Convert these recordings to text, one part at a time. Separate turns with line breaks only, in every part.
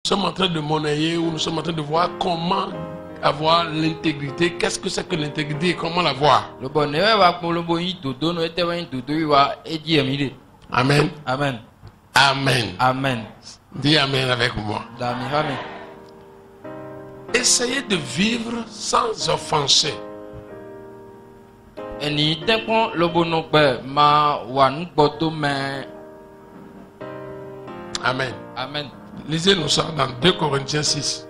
sommes en train de monnayer ou nous sommes en train de voir comment avoir l'intégrité. Qu'est-ce que c'est que l'intégrité et comment l'avoir? Amen.
Amen.
Amen.
Amen.
Dis Amen avec moi. Essayez de vivre sans offenser. Amen.
Amen.
Lisez-nous ça dans 2 Corinthiens 6.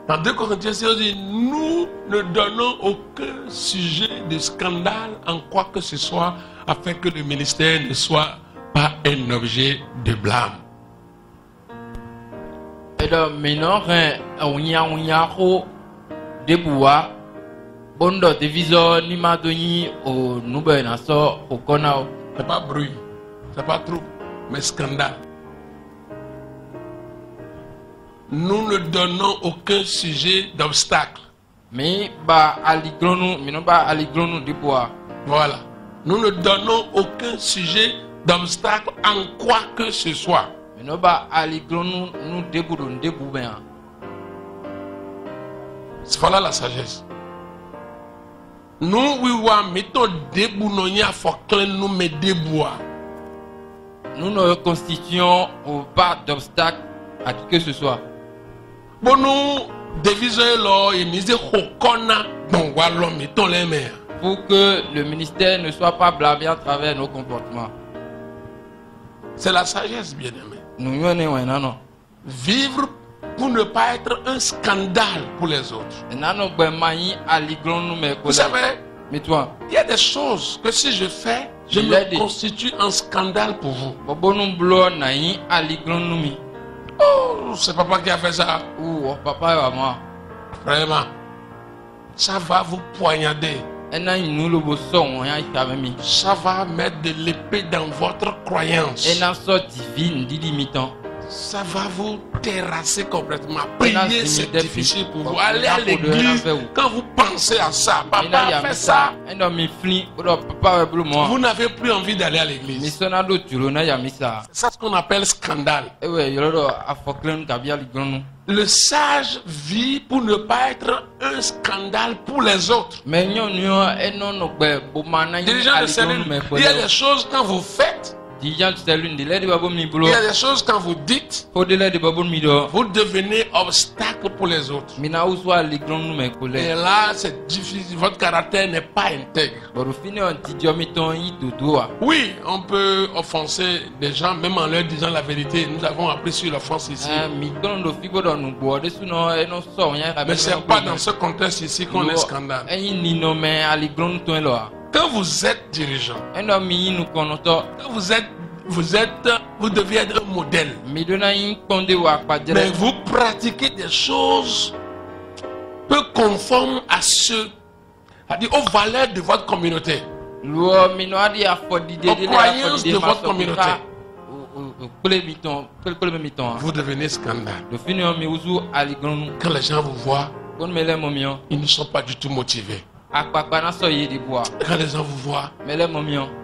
Dans 2 Corinthiens 6, on dit, nous ne donnons aucun sujet de scandale en quoi que ce soit, afin que le ministère ne soit pas un objet de blâme. C'est pas bruit, c'est pas trouble, mais scandale. Nous ne donnons aucun sujet d'obstacle. Voilà. Nous ne donnons aucun sujet d'obstacle en quoi que ce soit. Voilà la sagesse. Nous,
nous ne constituons pas d'obstacle à qui que ce soit.
Pour
que le ministère ne soit pas blâmé à travers nos comportements.
C'est la sagesse, bien-aimé.
Nous
vivre pour ne pas être un scandale pour les autres. Vous savez, il y a des choses que si je fais, je me constitue un scandale pour vous. Oh, c'est papa qui a fait ça.
Papa et moi.
Vraiment. Ça va vous poignarder. Ça va mettre de l'épée dans votre croyance. Ça va vous terrasser complètement. Prier, c'est difficile pour vous. Allez à l'église, quand vous pensez à ça, papa a fait ça. Vous n'avez plus envie d'aller à l'église. C'est ça ce qu'on appelle scandale. Le sage vit pour ne pas être un scandale pour les autres. Dirigeant de cellule, il y a des choses quand vous faites. Il y a des choses quand vous dites, vous devenez obstacle pour les autres. Et là, c'est difficile. Votre caractère n'est pas intègre. Oui, on peut offenser des gens même en leur disant la vérité. Nous avons appris sur l'offense ici. Mais ce n'est pas dans ce contexte ici qu'on est scandale. Quand vous êtes dirigeant, vous devez être un modèle. Mais vous pratiquez des choses peu conformes à aux valeurs de votre communauté, aux croyances de votre communauté. Vous devenez scandale. Quand les gens vous voient, ils ne sont pas du tout motivés. Quand les gens vous voient,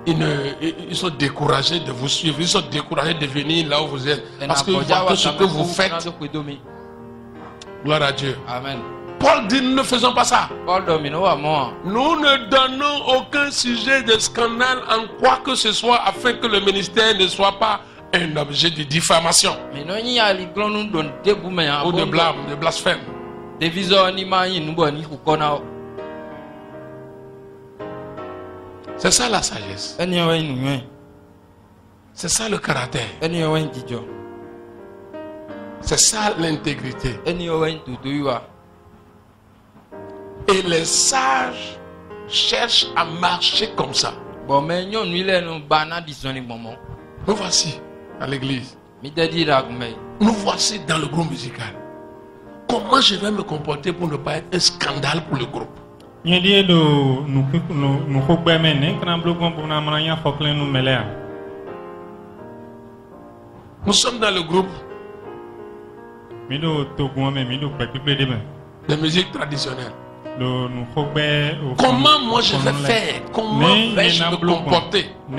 ils sont découragés de vous suivre. Ils sont découragés de venir là où vous êtes. Parce que ce que vous faites, gloire à Dieu.
Amen.
Paul dit, nous ne faisons pas ça. Nous ne donnons aucun sujet de scandale en quoi que ce soit afin que le ministère ne soit pas un objet de diffamation ou de blâme, de blasphème. C'est ça la sagesse. C'est ça le caractère. C'est ça l'intégrité. Et les sages cherchent à marcher comme ça. Nous voici à l'église. Nous voici dans le groupe musical. Comment je vais me comporter pour ne pas être un scandale pour le groupe? Nous sommes dans le groupe de musique traditionnelle. Comment moi je vais faire? Comment vais-je me comporter pour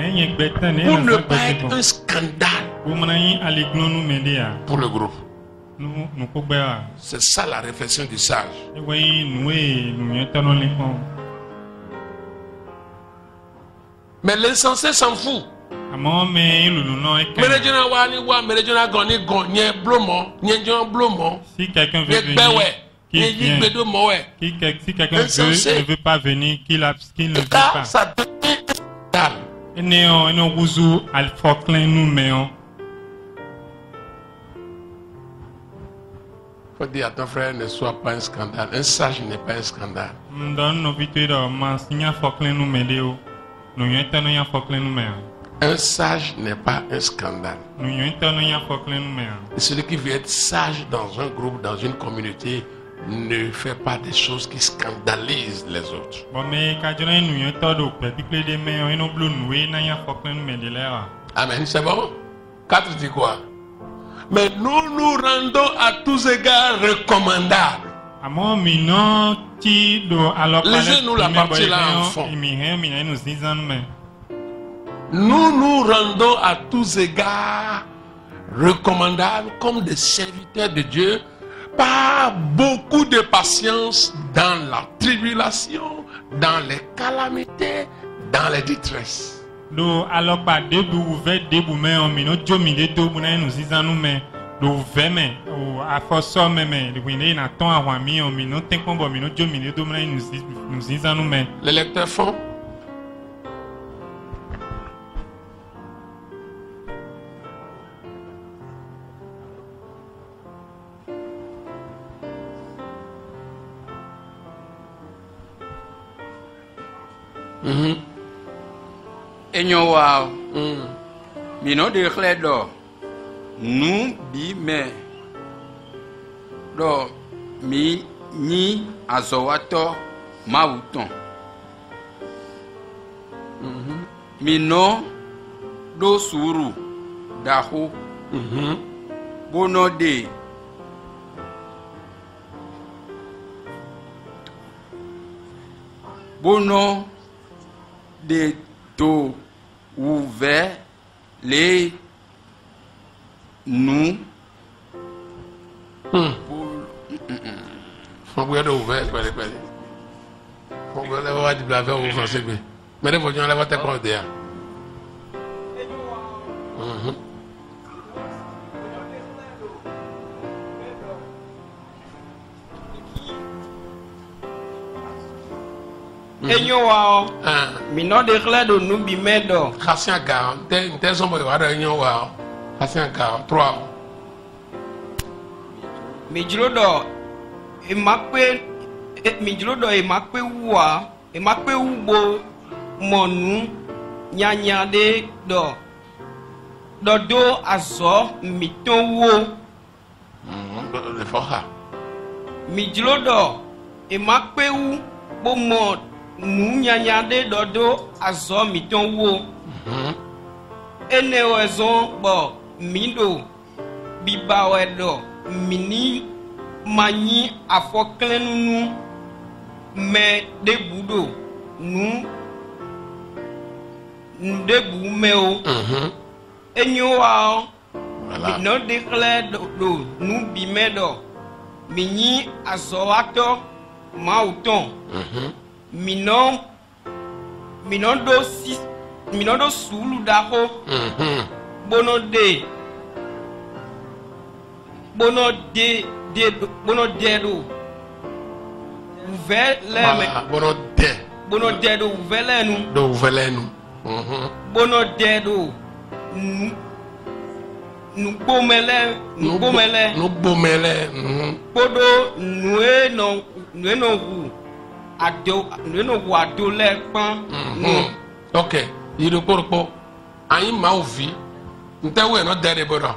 ne pas être un scandale Pour le groupe. C'est ça la réflexion du sage. Mais l'insensé s'en fout.
Si quelqu'un veut venir, qu'il vienne. Si quelqu'un ne veut pas venir, qu'il ne veut pas.
Ça faut dire à ton frère, ne sois pas un scandale. Un sage n'est pas un scandale. Un sage n'est pas un scandale. Et celui qui veut être sage dans un groupe, dans une communauté, ne fait pas des choses qui scandalisent les autres. Amen, c'est bon? 4 dit quoi? Mais nous nous rendons à tous égards recommandables. Lisez-nous la partie là en fond. Nous nous rendons à tous égards recommandables comme des serviteurs de Dieu par beaucoup de patience dans la tribulation, dans les calamités, dans les détresses. Les lecteurs font.
Enyo wa mino de khledo nu bi me do mi ni azowato mauton mino do suru dahu bono de to ouvert les nous
Faut que vous ouvert, faut que vous ayez dit la verre au français. Mais vous avez votre cordéa.
Enyo wa mino de khledo nu bi medo
Khasian ga te sombo wa da enyo wa Khasian ga 3
mijlodo e makpe wa e makpe ubo monu nyanya de do azo mitonwo
le foha
mijlodo e makpe u bo mo nu nyanya de dodo azo mitonwo ene wezon bo mido biba wedo mini manyi afoklenunu me debudo nu debu meo enyo wa no declare do nu bimedo minyi azowato mauton mino do sulu daho bono de do uveleme bono de do uvelenu bono de do nu bomele bodo nueno hu ado le pan
ok yiro porpo ayin ma ovi ntewe no dere bodo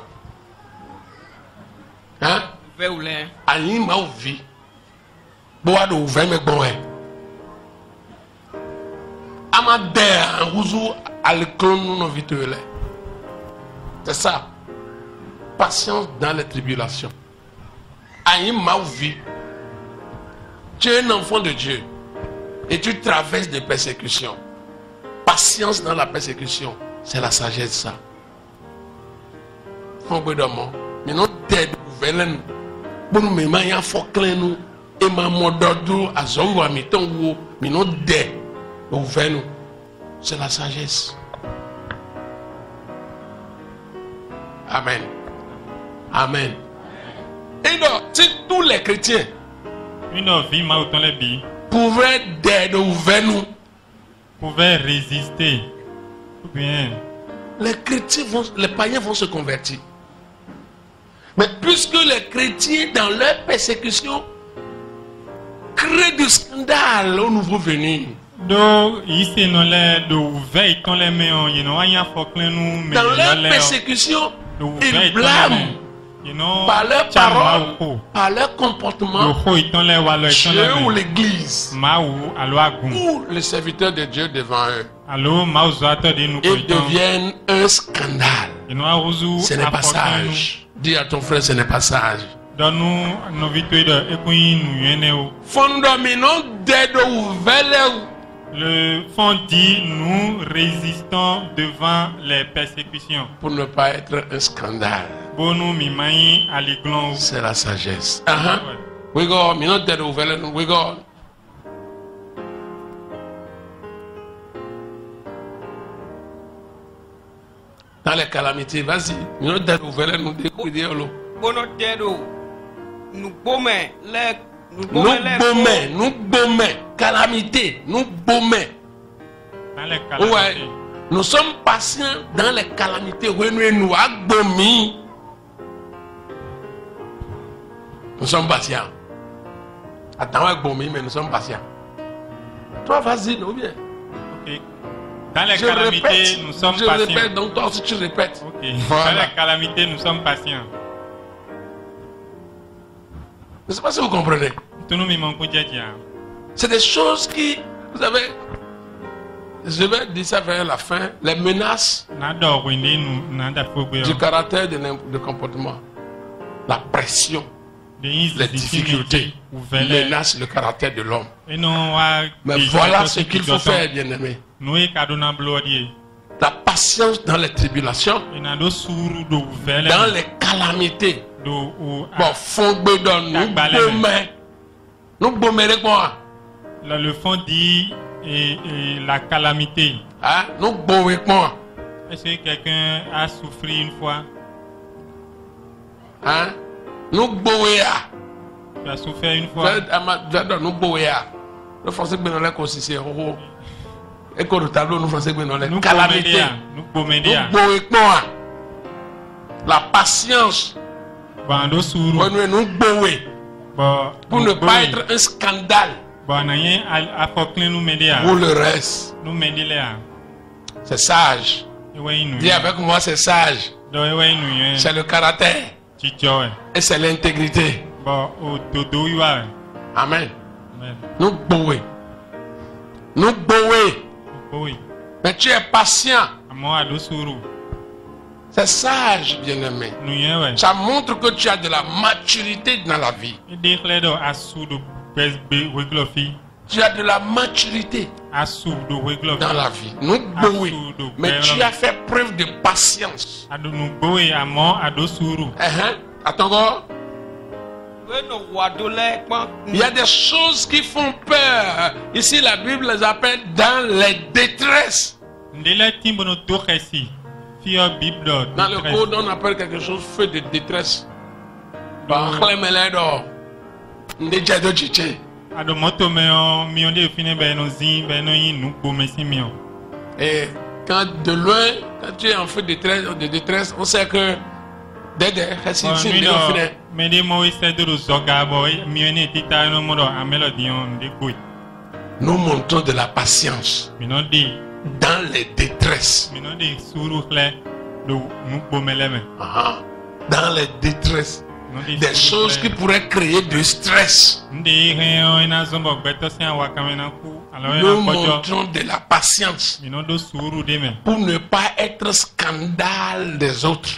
hein
veule
ayin ma ovi bo wa do uve me gbon e ama de anguzu alklon no vitele. C'est ça. Patience dans les tribulations. Aïe ma vie. Tu es un enfant de Dieu et tu traverses des persécutions. Patience dans la persécution, c'est la sagesse ça. Fongbe domo. Mino dead velen. Bonu me ma ya foklenu. E ma mododu azongo amitongo. Mino dead ouvenu. C'est la sagesse. Amen. Amen. Et donc, si tous les chrétiens pouvaient d'aider
pouvaient résister, bien,
les chrétiens les païens vont se convertir. Mais puisque les chrétiens dans leur persécution créent du scandale au nouveau venu.
Dans leur
persécution, ils blâment par leurs paroles, par leur comportement, Dieu ou l'église, ou les serviteurs de Dieu devant eux. Ils deviennent un scandale. Ce n'est pas sage. Dis à ton frère, ce n'est pas sage. Fondomino dedo ouvert.
Le fond dit, nous résistons devant les persécutions.
Pour ne pas être un scandale. C'est la sagesse. We go, we go. Dans les calamités, vas-y. Nous calamité, nous baumés. Ouais, nous sommes patients dans les calamités. Nous sommes patients. Attends, mais nous sommes patients. Toi, vas-y, non bien.
Okay. Dans les calamités, nous sommes patients.
Je répète, donc toi aussi tu répètes.
Okay. Voilà. Dans les calamités, nous sommes patients.
Je ne sais pas si vous comprenez. C'est des choses qui, vous savez, je vais dire ça vers la fin, les menaces du caractère de comportement, la pression, les difficultés menacent le caractère de l'homme. Mais voilà ce qu'il faut faire, bien-aimé. La patience dans les tribulations, dans les calamités. Bon, fongbe donne nous bomber quoi?
Le fond dit et la calamité.
Ah, nous bomber quoi?
Est-ce que quelqu'un a souffert une fois?
Hein? Nous bomber.
Tu as souffert une fois?
Nous bomber. Le français ben on consisté oh. Et quand le tableau nous français ben on calamité.
Nous bomber
quoi? La patience. Pour ne pas être un scandale pour le reste. C'est sage. Dis avec moi, c'est sage. C'est le caractère. Et c'est l'intégrité. Amen. Nous bouer. Mais tu es patient. C'est sage, bien-aimé. Ça montre que tu as de la maturité dans la vie. Tu as de la maturité dans la vie. Mais tu as fait preuve de patience. Attends. Il y a des choses qui font peur. Ici, la Bible les appelle dans les détresses. Dans le code, on appelle quelque chose feu de détresse. Et quand de loin, quand tu es en feu de détresse, on sait que nous montrons de la patience dans les détresses. Dans les détresses. Des choses qui pourraient créer du stress. Nous montrons de la patience pour ne pas être scandale des autres.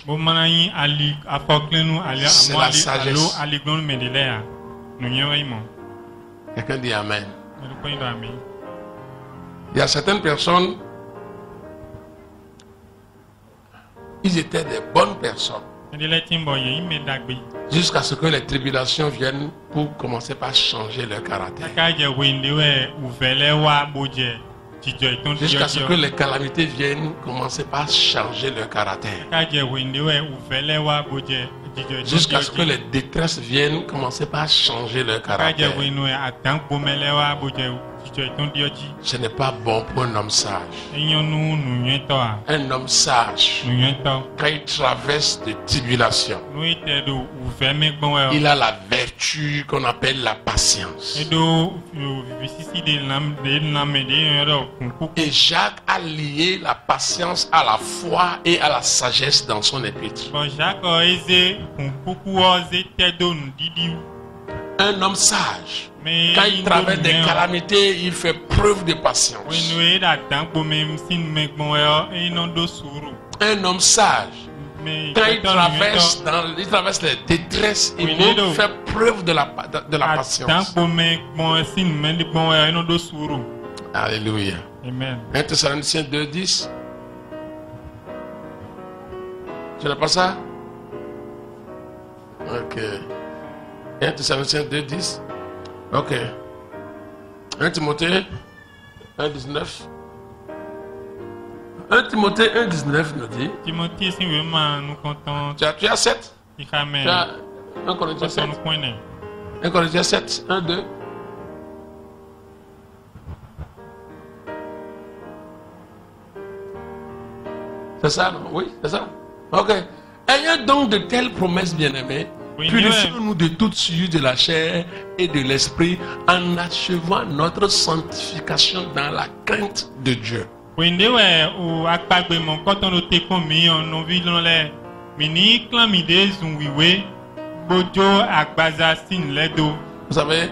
C'est la sagesse. Quelqu'un dit Amen. Il y a certaines personnes, ils étaient des bonnes personnes. Jusqu'à ce que les tribulations viennent pour commencer par changer leur caractère. Jusqu'à ce que les calamités viennent commencer par changer leur caractère. Jusqu'à ce que les détresses viennent commencer par changer leur caractère. Ce n'est pas bon pour un homme sage. Un homme sage, quand il traverse des tribulations, il a la vertu qu'on appelle la patience. Et Jacques a lié la patience à la foi et à la sagesse dans son épître. Un homme sage, quand il traverse des calamités, il fait preuve de patience. Un homme sage, quand il traverse les détresses, il fait preuve de la patience. Alléluia.
Amen.
1 Thessaloniciens 2:10. Tu n'as pas ça? Ok. 1 Thessaloniciens 2:10. Ok. 1 Timothée 1:19. 1 Timothée 1:19 nous dit.
Timothée, si vraiment nous comptons.
Tu as 7? Tu as 1 Corinthiens 7. 1 Corinthiens 7, 1, 2. C'est ça, non? Oui, c'est ça. Ok. Ayant donc de telles promesses, bien-aimés, purifions-nous de toute souillure de la chair et de l'esprit en achevant notre sanctification dans la crainte de Dieu. Vous savez,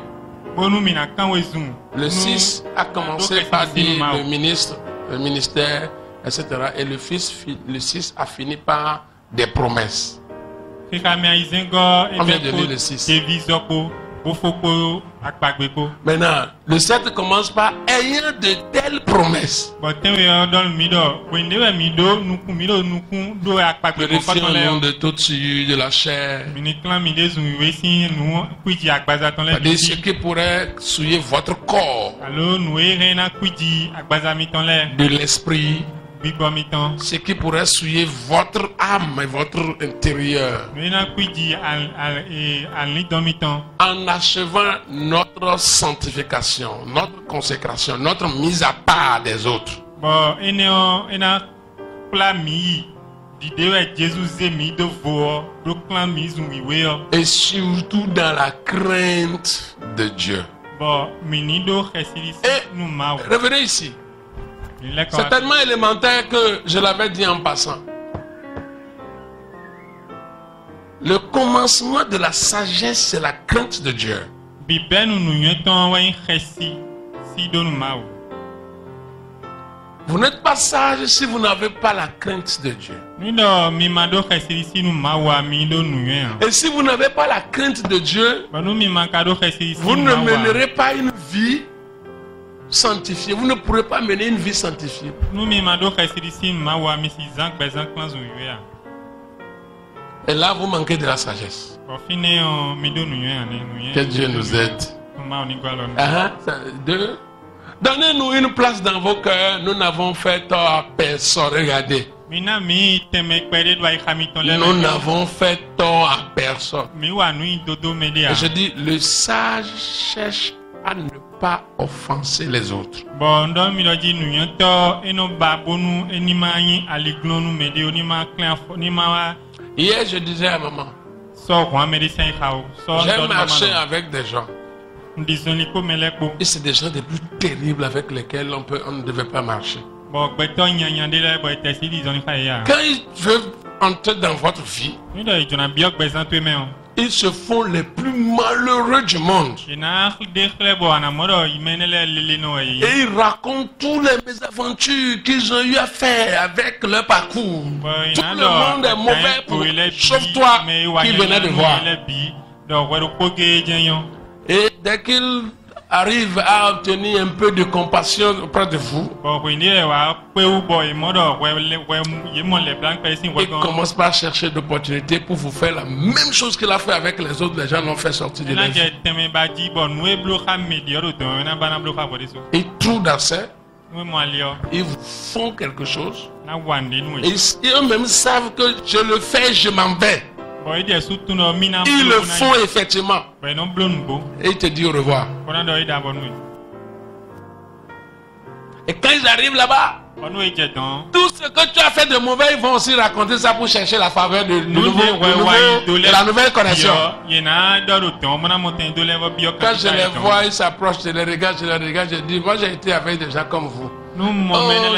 le 6 a commencé par dire le ministère, etc. Et le 6 a fini par des promesses. On vient de lire le 6. Maintenant, le 7 commence par ayant de telles promesses. Purifions-nous de toute souillure de la chair. C'est ce qui pourrait souiller votre corps, de l'esprit, ce qui pourrait souiller votre âme et votre intérieur, en achevant notre sanctification, notre consécration, notre mise à part des autres. Et surtout dans la crainte de Dieu. Et revenez ici. C'est tellement élémentaire que je l'avais dit en passant. Le commencement de la sagesse, c'est la crainte de Dieu. Vous n'êtes pas sage si vous n'avez pas la crainte de Dieu. Et si vous n'avez pas la crainte de Dieu, vous ne mènerez pas une vie sanctifié. Vous ne pourrez pas mener une vie sanctifiée. Et là, vous manquez de la sagesse. Que Dieu nous aide. Deux. Donnez-nous une place dans vos cœurs. Nous n'avons fait tort à personne. Regardez. Nous n'avons fait tort à personne. Et je dis, le sage cherche à ne pas offenser les autres. Hier, je disais à maman, j'ai marché avec des gens. Et c'est des gens les plus terribles avec lesquels on ne devait pas marcher. Quand ils veulent entrer dans votre vie, ils se font les plus malheureux du monde. Et ils racontent toutes les mésaventures qu'ils ont eu à faire avec leur parcours. Tout le monde est mauvais sauf toi qui venais de voir. Et dès qu'ils arrive à obtenir un peu de compassion auprès de vous, il commence par chercher d'opportunités pour vous faire la même chose qu'il a fait avec les autres. Les gens l'ont fait sortir de la vie. Ils trouvent d'accès. Ils vous font quelque chose. Et eux-mêmes savent que je le fais, je m'en vais. Ils le font effectivement. Et ils te disent au revoir. Et quand ils arrivent là-bas, tout ce que tu as fait de mauvais, ils vont aussi raconter ça pour chercher la faveur de la nouvelle connexion. Quand je les vois, ils s'approchent, je les regarde, je dis, moi j'ai été avec des gens comme vous. Oh,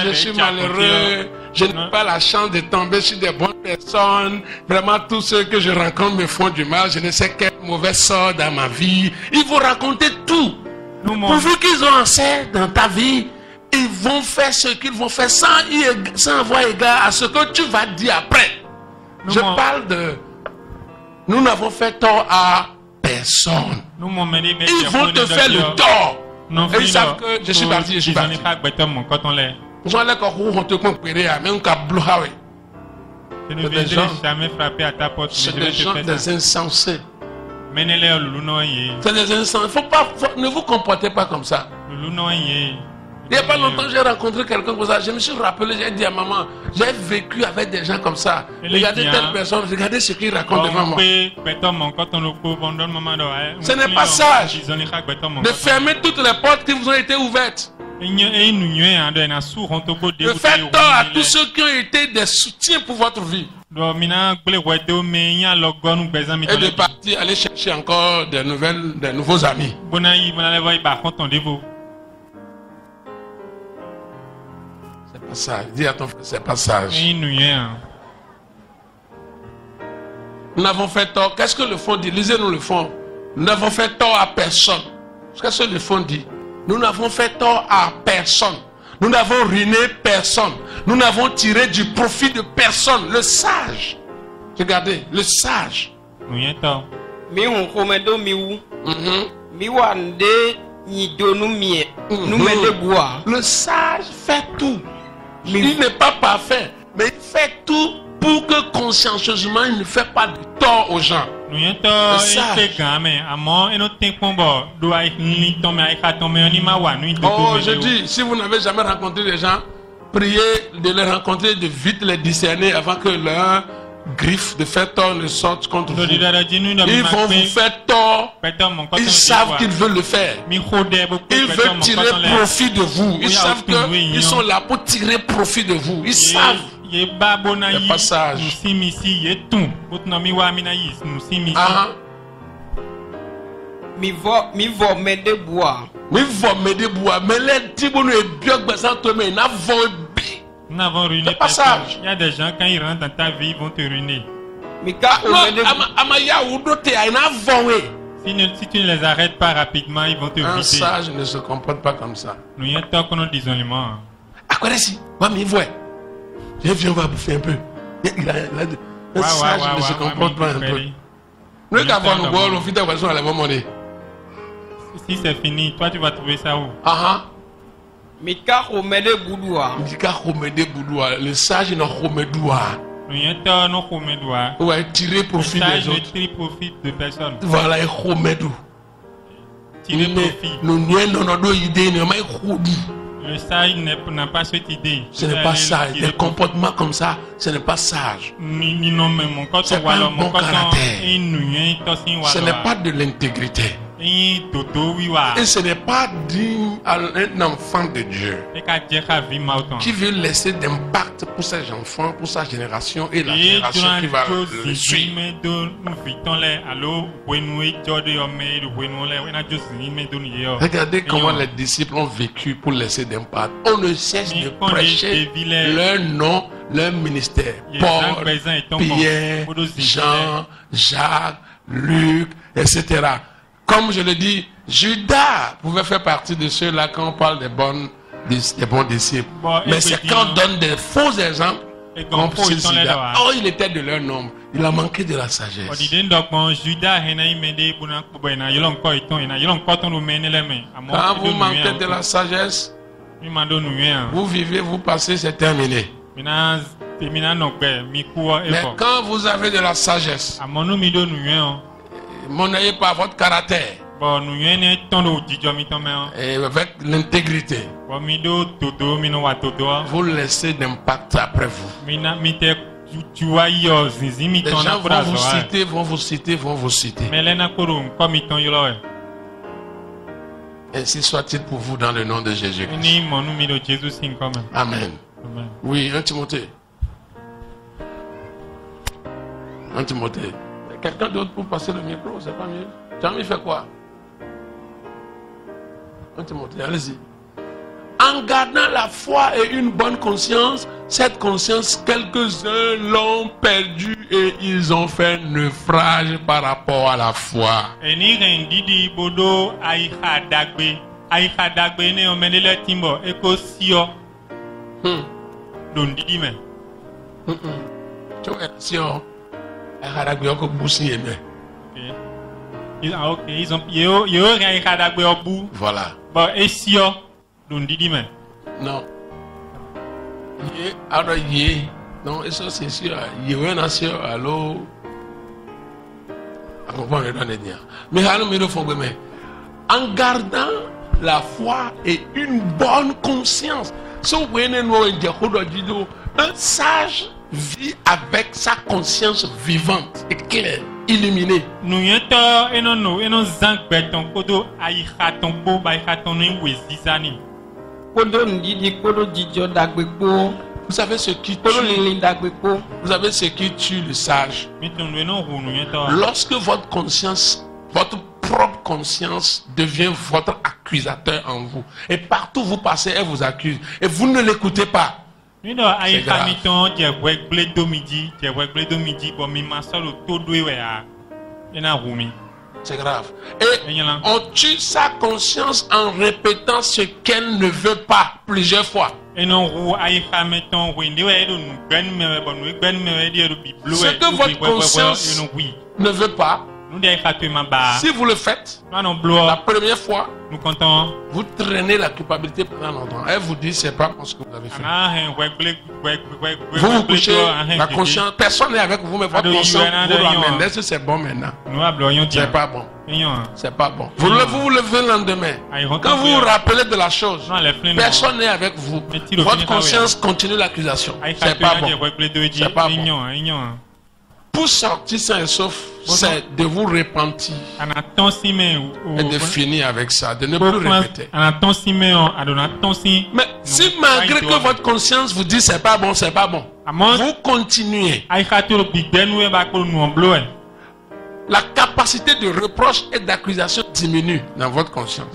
je suis malheureux, je n'ai pas la chance de tomber sur des bonnes personnes. Vraiment, tous ceux que je rencontre me font du mal. Je ne sais quel mauvais sort dans ma vie. Ils vont raconter tout. Pourvu qu'ils ont accès dans ta vie, ils vont faire ce qu'ils vont faire sans avoir égard à ce que tu vas dire après. Je parle de... Nous n'avons fait tort à personne. Ils vont te faire le tort. Et ils savent que je suis parti, je suis parti. Je
jamais frappé à ta porte.
C'est des gens, des insensés. C'est des insensés. Ne vous comportez pas comme ça. Il n'y a pas longtemps, j'ai rencontré quelqu'un comme ça. Je me suis rappelé, j'ai dit à maman, j'ai vécu avec des gens comme ça. Regardez telle personne, regardez ce qu'il raconte devant moi. Ce n'est pas sage de fermer toutes les portes qui vous ont été ouvertes. De faire tort à tous ceux qui ont été des soutiens pour votre vie. Et de partir, aller chercher encore des nouveaux amis. C'est pas sage. Dis à ton frère, c'est pas sage. Nous n'avons fait tort. Qu'est-ce que le fond dit? Lisez-nous le fond. Nous n'avons fait tort à personne. Qu'est-ce que le fond dit? Nous n'avons fait tort à personne. Nous n'avons ruiné personne. Nous n'avons tiré du profit de personne. Le sage. Regardez, le sage. Le sage fait tout. Il n'est pas parfait, mais il fait tout pour que consciencieusement il ne fait pas de tort aux gens. Le sage. Oh, je dis, si vous n'avez jamais rencontré des gens, priez de les rencontrer, de vite les discerner avant que leur griffe de faire tort ne sorte contre vous. Ils vont vous faire tort. Ils savent qu'ils veulent le faire. Ils veulent tirer profit de vous. Ils savent qu'ils sont là pour tirer profit de vous. Ils savent. Le passage. Mais les tibounes et biogbasan tomé n'a volé.
Nous avons ruiné personne. Il y a des gens, quand ils rentrent dans ta vie, ils vont te ruiner. Si tu ne les arrêtes pas rapidement, ils vont te ruiner.
Un sage ne se comporte pas comme ça.
Nous y avons que nous disons le mot.
Je viens, on va bouffer un peu. Un sage ne se comporte pas un peu. Nous avons
si c'est fini, toi tu vas trouver ça où?
Le sage ne remédoua. Ouais, tirer profit des autres.
Tirer profit de personne.
Voilà, il remédou.
Tirer profit. Le sage n'a pas cette idée.
Ce n'est pas sage. Des comportements comme ça, ce n'est pas sage. C'est pas un bon caractère. Ce n'est pas de l'intégrité. Et ce n'est pas digne à un enfant de Dieu qui veut laisser d'impact pour ses enfants, pour sa génération et la génération qui va le suivre. Regardez comment les disciples ont vécu pour laisser d'impact. On ne cesse de prêcher leur nom, leur ministère. Paul, Pierre, Jean, Jacques, Luc, etc. Comme je le dis, Judas pouvait faire partie de ceux-là quand on parle des bons disciples. Mais c'est quand on donne des faux exemples qu'on peut se dire, oh, il était de leur nombre. Il a manqué de la sagesse. Quand vous manquez de la sagesse, vous vivez, vous passez, c'est terminé. Mais quand vous avez de la sagesse, monnaie pas votre caractère et avec l'intégrité, vous laissez d'impact après vous. Les gens vont vous citer. Ainsi soit-il pour vous dans le nom de Jésus-Christ. Amen. Oui, 1 Timothée. 1 Timothée. Quelqu'un d'autre pour passer le micro, c'est pas mieux. Tu as mis fait quoi? 1 Timothée, allez-y. En gardant la foi et une bonne conscience, cette conscience, quelques-uns l'ont perdue et ils ont fait naufrage par rapport à la foi. Voilà. Non. Alors, non, et ça c'est sûr. Alors, mais en gardant la foi et une bonne conscience. Un sage vit avec sa conscience vivante et claire, illuminée. Vous savez ce qui tue le sage? Lorsque votre conscience, votre propre conscience devient votre accusateur en vous. Et partout où vous passez, elle vous accuse. Et vous ne l'écoutez pas. C'est grave. C'est grave. Et on tue sa conscience en répétant ce qu'elle ne veut pas plusieurs fois. Ce que votre conscience ne veut pas, si vous le faites, la première fois, vous traînez la culpabilité pendant longtemps. Elle vous dit, c'est pas parce que vous avez fait. Vous vous couchez, la conscience, personne n'est avec vous, mais votre conscience vous ramène. Est-ce que c'est bon maintenant? C'est pas bon. C'est pas bon. Vous vous levez le lendemain. Quand vous vous rappelez de la chose, personne n'est avec vous. Votre conscience continue l'accusation. C'est pas bon. C'est pas bon. Pour sortir sain et sauf, c'est de vous repentir et de finir avec ça, de ne plus répéter. Mais si malgré que votre conscience vous dit c'est pas bon, vous continuez, la capacité de reproche et d'accusation diminue dans votre conscience.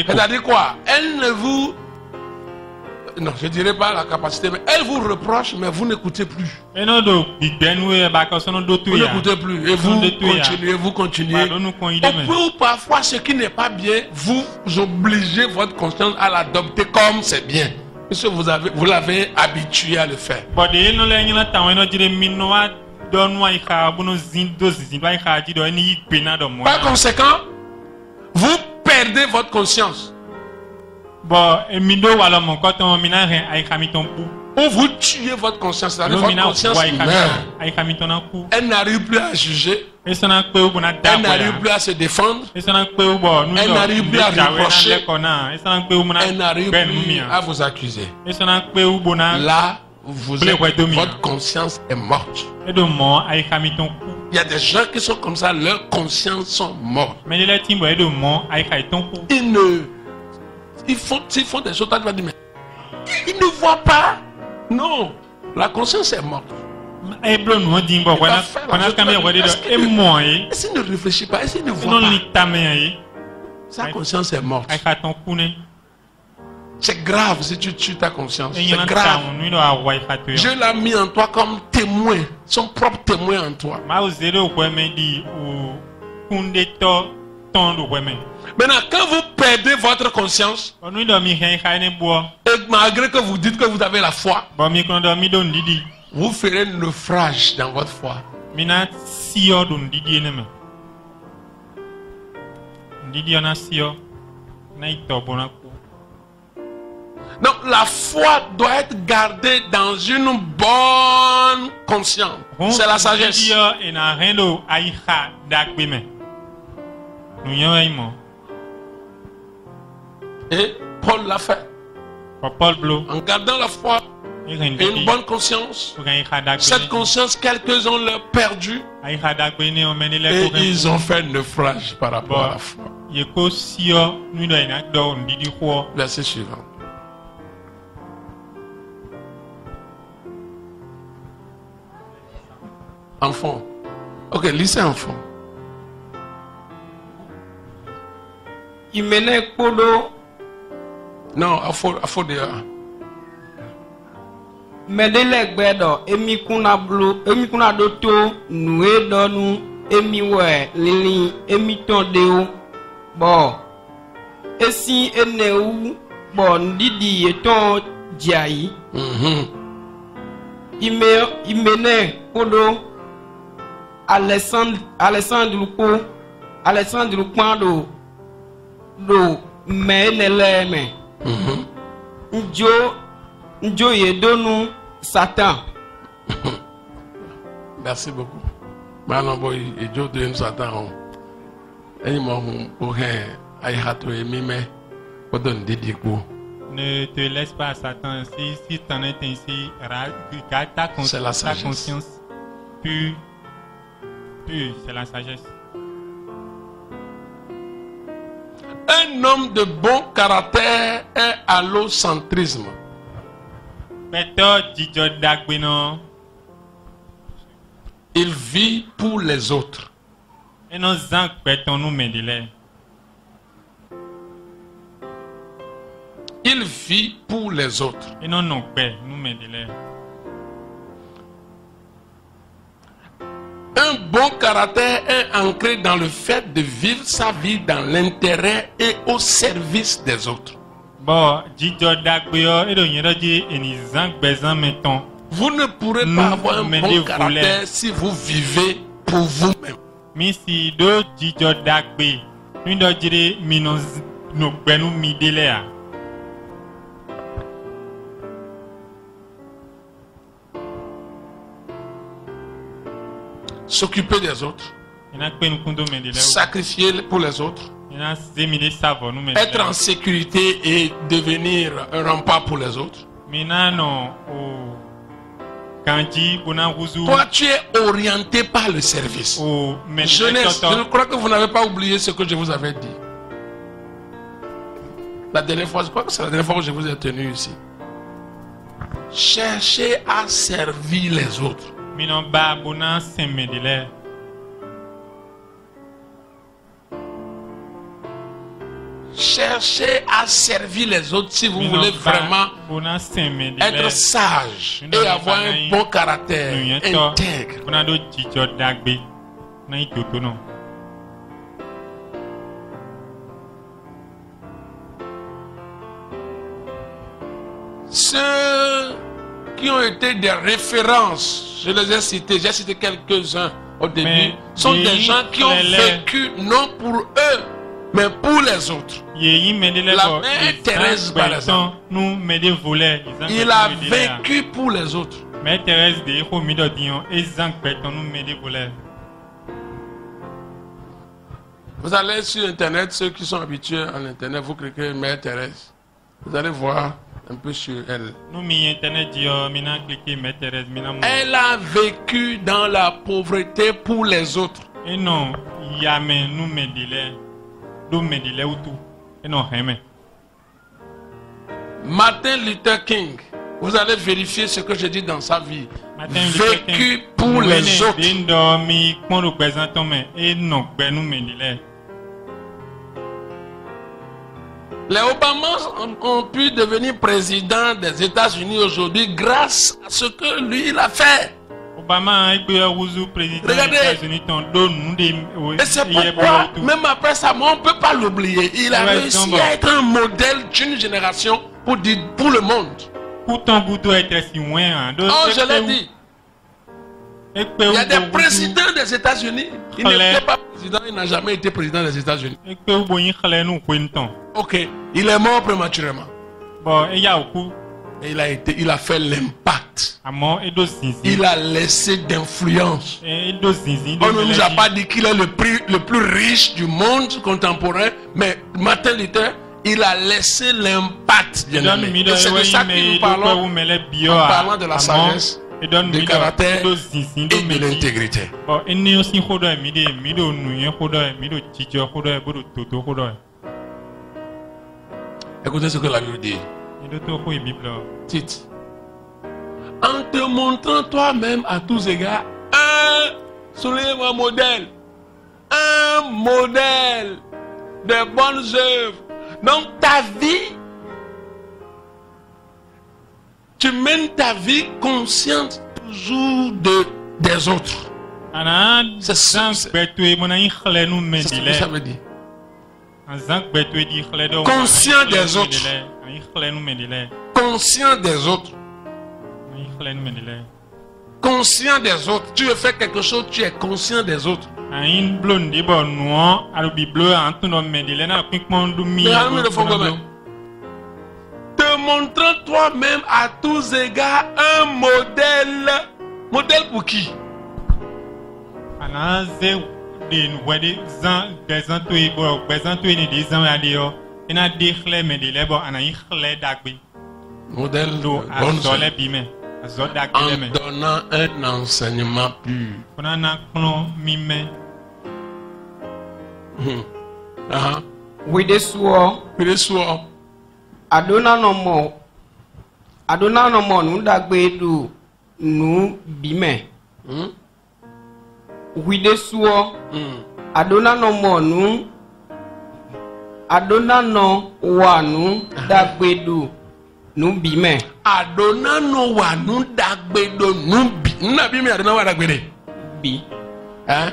C'est-à-dire quoi? Elle ne vous... Non, je ne dirais pas la capacité, mais elle vous reproche, mais vous n'écoutez plus. Vous n'écoutez plus et vous continuez. Et puis parfois, ce qui n'est pas bien, vous obligez votre conscience à l'adopter comme c'est bien. Parce que vous l'avez habitué à le faire. Par conséquent, vous perdez votre conscience. Ou vous tuez votre conscience. Votre conscience meurt. Elle n'arrive plus à juger. Elle n'arrive plus à se défendre. Elle n'arrive plus à reprocher. Elle n'arrive plus à vous accuser. Là, votre conscience est morte. Il y a des gens qui sont comme ça, leurs consciences sont mortes. Ils font des choses, tu vas dire, mais ils ne voient pas. Non, la conscience est morte. Est-ce qu'il ne réfléchit pas? Est-ce qu'il ne voit pas? Sa conscience est morte. C'est grave si tu tues ta conscience. C'est grave. Dieu l'a mis en toi comme témoin, son propre témoin en toi. Maintenant, quand vous perdez votre conscience, et malgré que vous dites que vous avez la foi, vous ferez naufrage dans votre foi.
Mina sio dun didi neme. Didi ona sio na itobona ko.
Donc la foi doit être gardée dans une bonne conscience. C'est la sagesse. Et Paul l'a fait. En gardant la foi et une bonne conscience. Cette conscience, quelques-uns l'ont perdue. Et ils ont fait naufrage par rapport à la foi. Verset suivant. Enfant. Ok, lisez enfant.
Il menait Kodo.
Non, à faux déjà.
Medele gbedo emi kuna doto nué donu emi we lili emi tondeo bo esi eneu bo ndidi eton jai imene Kodo Alessandro Kwando do meneleme njo yedonu Satan.
Merci beaucoup. Maintenant boy ejo de Satan. Eni mo o he ai hatu emime podon didiko.
Ne te laisse pas à Satan. Si t'en es ainsi, garde ta conscience pure. C'est la sagesse.
Un homme de bon caractère est allocentrisme. Il vit pour les autres. Il vit pour les autres. Un bon caractère est ancré dans le fait de vivre sa vie dans l'intérêt et au service des autres. Vous ne pourrez pas avoir un bon caractère si vous vivez pour vous-même. S'occuper des autres, sacrifier pour les autres, être en sécurité et devenir un rempart pour les autres. Toi, tu es orienté par le service. Jeunesse, je crois que vous n'avez pas oublié ce que je vous avais dit. La dernière fois, je crois que c'est la dernière fois que je vous ai tenu ici. Cherchez à servir les autres. Cherchez à servir les autres si vous voulez vraiment être sage et avoir un bon caractère intègre. Ceux qui ont été des références, je les ai cités, j'ai cité quelques-uns au début, sont des gens qui ont vécu non pour eux, mais pour les autres. La mère Thérèse, par exemple, il a vécu pour les autres. Vous allez sur Internet, ceux qui sont habitués à l'Internet, vous cliquez Mère Thérèse. Vous allez voir un peu sur elle. Elle a vécu dans la pauvreté pour les autres. Martin Luther King, vous allez vérifier ce que je dis dans sa vie. Vécu pour les autres. Les Obama ont pu devenir président des États-Unis aujourd'hui grâce à ce que lui il a fait. Regardez. Et c'est pourquoi, même après sa mort, on ne peut pas l'oublier. Il a réussi à être un modèle d'une génération pour le monde. Oh, je l'ai dit. Il y a des présidents des États-Unis. Il n'était pas président, il n'a jamais été président des États-Unis. Ok, il est mort prématurément. Et il a fait l'impact. Il a laissé d'influence. On ne nous a pas dit qu'il est le plus riche du monde contemporain, mais Martin Luther, il a laissé l'impact. C'est de ça que nous parlons en parlant de la sagesse, du caractère et de l'intégrité. Écoutez ce que la Bible dit. Tite. En te montrant toi-même à tous égards un modèle de bonnes œuvres. Donc ta vie, tu mènes ta vie consciente toujours des autres. C'est ce que ça veut dire. Conscient des autres. Conscient des autres. Conscient des autres. Tu veux faire quelque chose, tu es conscient des autres. Te montrant toi-même à tous égards un modèle. Modèle pour qui? Modèle en donnant un enseignement pur.
Oui, des soirs. Adona no mo nous dagbedu nous bime. Oui, des soirs. Adona no mo nous. Adona no wa nous dagbedu nous bime.
Adona no wa nous dagbedu nous bi. Nous bime adona wa dagbede.
Bi.
Hein?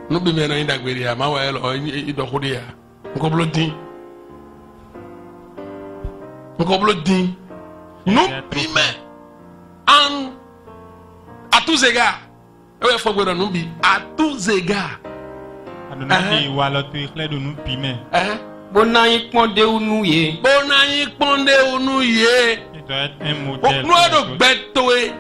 Nous bime na dagbede ya ma wa elo idokudi ya. Nkoblo din. Nkoblo din. Nous bime à tous égards. Il faut que nous bi à tous égards.
Bonayi ponde unu ye.
Nous avons bêté.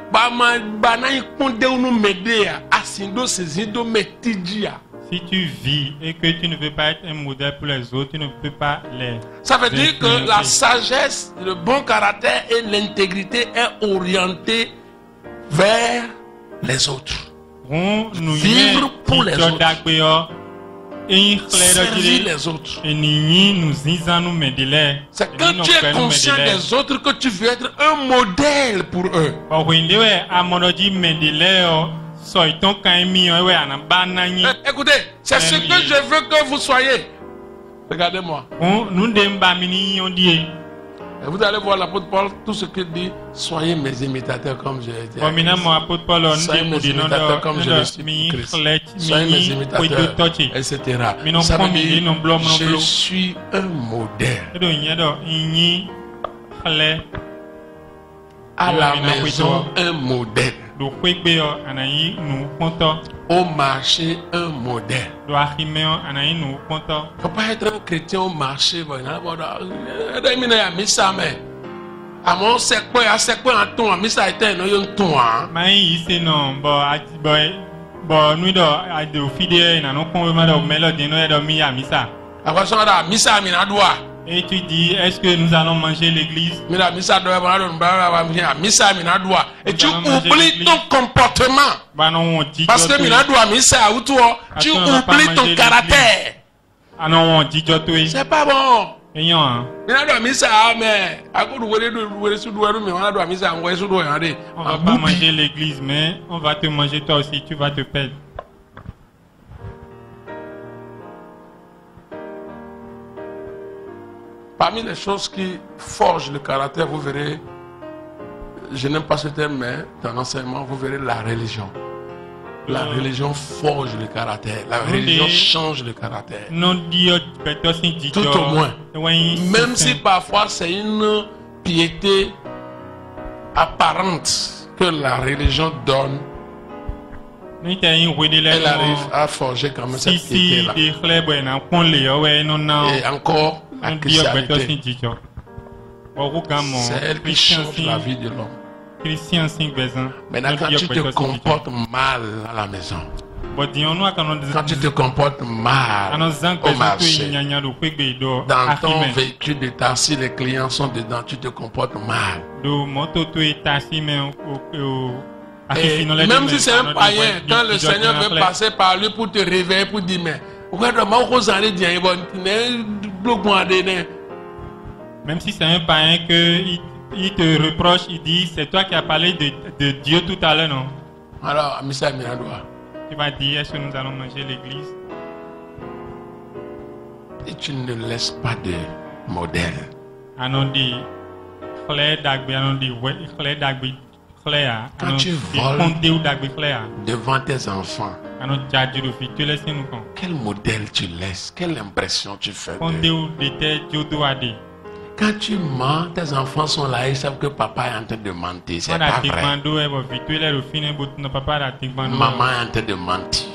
Banayi ponde unu medea. Asindo sezindo metidia.
Si tu vis et que tu ne veux pas être un modèle pour les autres, tu ne peux pas les.
Ça veut dire que la sagesse, le bon caractère et l'intégrité est orientée vers les autres. Vivre pour les autres. Servir les autres. C'est quand tu es conscient des autres que tu veux être un modèle pour eux. Écoutez, c'est ce que je veux que vous soyez. Regardez-moi. Vous allez voir l'apôtre Paul, tout ce qu'il dit, soyez mes imitateurs comme je l'ai dit. Soyez mes imitateurs comme je le suis Christ. Soyez mes imitateurs, etc. Ça veut dire, je suis un modèle. À la maison, un modèle. Au marché, un modèle. Il ne faut pas être un chrétien au marché.
Et tu dis, est-ce que nous allons manger l'église?
Et tu oublies ton comportement. Parce que tu oublies ton caractère. C'est pas bon.
On va pas manger l'église, mais on va te manger toi aussi, tu vas te perdre.
Parmi les choses qui forgent le caractère, vous verrez, je n'aime pas ce terme, mais dans l'enseignement, vous verrez la religion. La religion forge le caractère. La religion change le caractère. Tout au moins. Même si parfois c'est une piété apparente que la religion donne, elle arrive à forger quand même cette piété-là. Et encore, la christianité, c'est elle qui change la vie de l'homme. Maintenant, quand tu te comportes mal à la maison, quand tu te comportes mal au marché, dans ton véhicule de taxi, les clients sont dedans, tu te comportes mal. Et même si c'est un païen, quand le Seigneur veut passer par lui pour te réveiller, pour dire, mais
même si c'est un païen il te reproche, il dit, c'est toi qui as parlé de Dieu tout à l'heure, non?
Alors, Missa Miradoua,
tu vas dire, est-ce que nous allons manger l'église?
Et tu ne laisses pas de modèle. Quand tu voles devant tes enfants, quel modèle tu laisses? Quelle impression tu fais d'eux? Quand tu mens, tes enfants sont là, ils savent que papa est en train de mentir. C'est pas vrai. Maman est en train de mentir.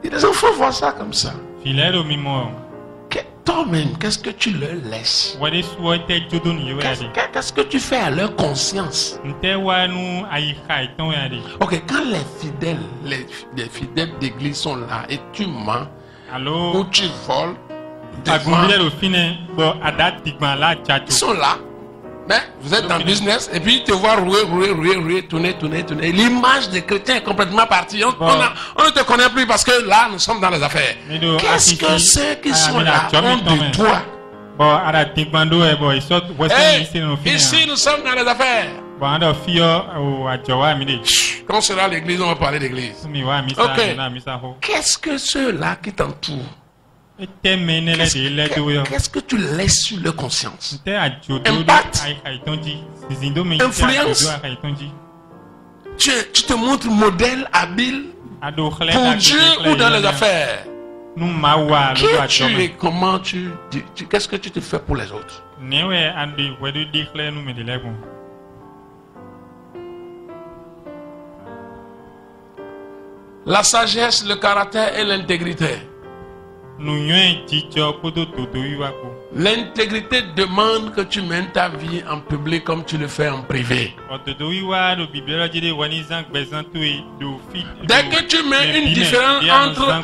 Et les enfants voient ça comme ça. Toi-même, qu'est-ce que tu leur laisses? Qu'est-ce que tu fais à leur conscience? Ok, quand les fidèles d'église sont là et tu mens, ou tu voles, ils sont là, mais vous êtes dans le business et puis ils te voient rouer, tourner. L'image des chrétiens est complètement partie. On ne te connaît plus parce que là, nous sommes dans les affaires. Qu'est-ce que ceux qui sont là ont de toi? Ici, nous sommes dans les affaires. Quand on sera à l'église, on va parler d'église. Ok. Qu'est-ce que ceux-là qui t'entourent? Qu'est-ce que tu laisses sur leur conscience? Impact, influence. Tu te montres modèle, habile pour Dieu ou dans les affaires. Qui tu es? Comment qu'est-ce que tu te fais pour les autres? La sagesse, le caractère et l'intégrité. L'intégrité demande que tu mènes ta vie en public comme tu le fais en privé. Dès que tu mets une différence entre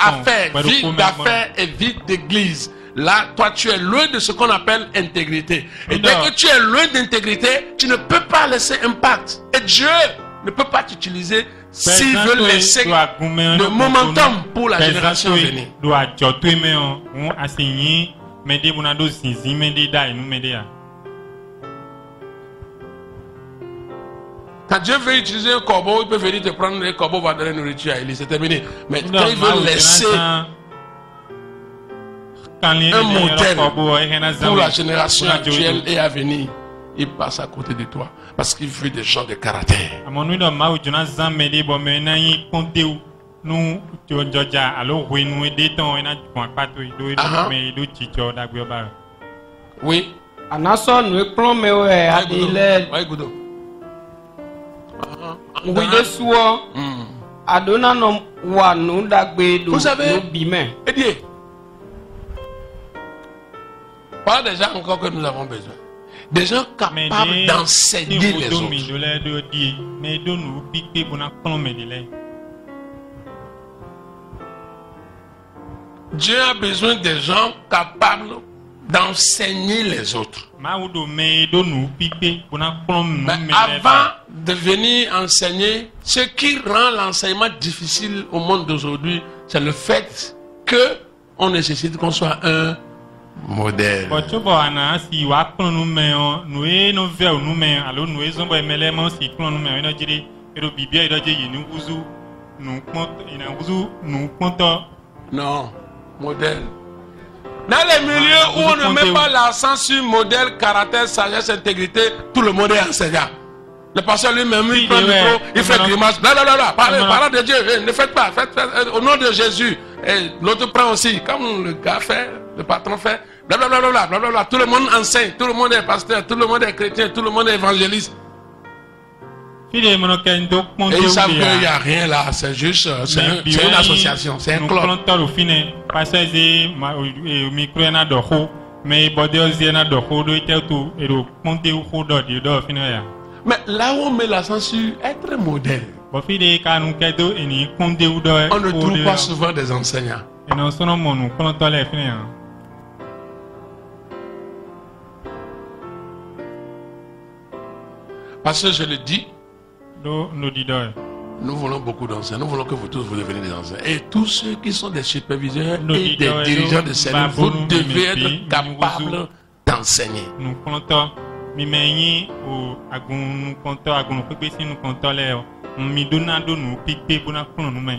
vie d'affaires et vie d'église, là, toi, tu es loin de ce qu'on appelle intégrité. Et dès que tu es loin d'intégrité, tu ne peux pas laisser impact. Et Dieu ne peut pas t'utiliser s'il veut laisser le momentum pour la génération venue. Quand Dieu veut utiliser un corbeau, il peut venir te prendre le corbeau, va donner nourriture à Élie, c'est terminé. Mais quand il veut laisser un modèle pour la génération actuelle et à venir, il passe à côté de toi parce qu'il veut des gens de caractère. Oui. Vous savez, Eddie, pas des gens encore que nous avons besoin. Des gens capables d'enseigner les autres. Dieu a besoin des gens capables d'enseigner les autres. Mais avant de venir enseigner, ce qui rend l'enseignement difficile au monde d'aujourd'hui, c'est le fait qu'on nécessite qu'on soit un modèle. Non, modèle. Dans les milieux où on ne met pas l'accent sur modèle, caractère, sagesse, intégrité, tout le monde est enseignant. Le pasteur lui-même, il prend le micro, il fait grimace, blablabla, parlez de Dieu, ne faites pas, faites au nom de Jésus. Et l'autre prend aussi, comme le gars fait, le patron fait, blablabla, tout le monde enseigne, tout le monde est pasteur, tout le monde est chrétien, tout le monde est évangéliste.
Et ils
savent qu'il n'y a rien là, c'est juste c'est une association, c'est un club. Mais là où on met l'accent sur être modèle, on ne trouve pas souvent des enseignants. Parce que je le dis, nous voulons beaucoup d'enseignants, nous voulons que vous tous vous devenez des enseignants. Et tous ceux qui sont des superviseurs et des dirigeants de service, vous devez être capables d'enseigner.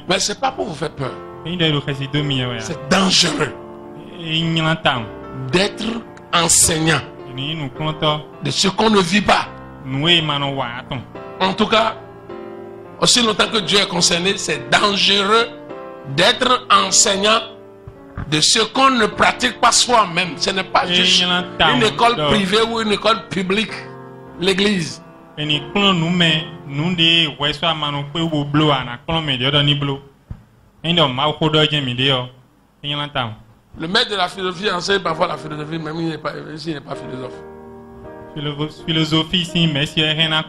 Mais ce n'est pas pour vous faire peur. C'est dangereux d'être enseignant de ce qu'on ne vit pas. En tout cas, aussi longtemps que Dieu est concerné, c'est dangereux d'être enseignant de ce qu'on ne pratique pas soi-même. Ce n'est pas juste une école privée ou une école publique, l'église. Le maître de la philosophie enseigne parfois la philosophie, même s'il n'est pas philosophe.
Philosophie ici, mais si rien à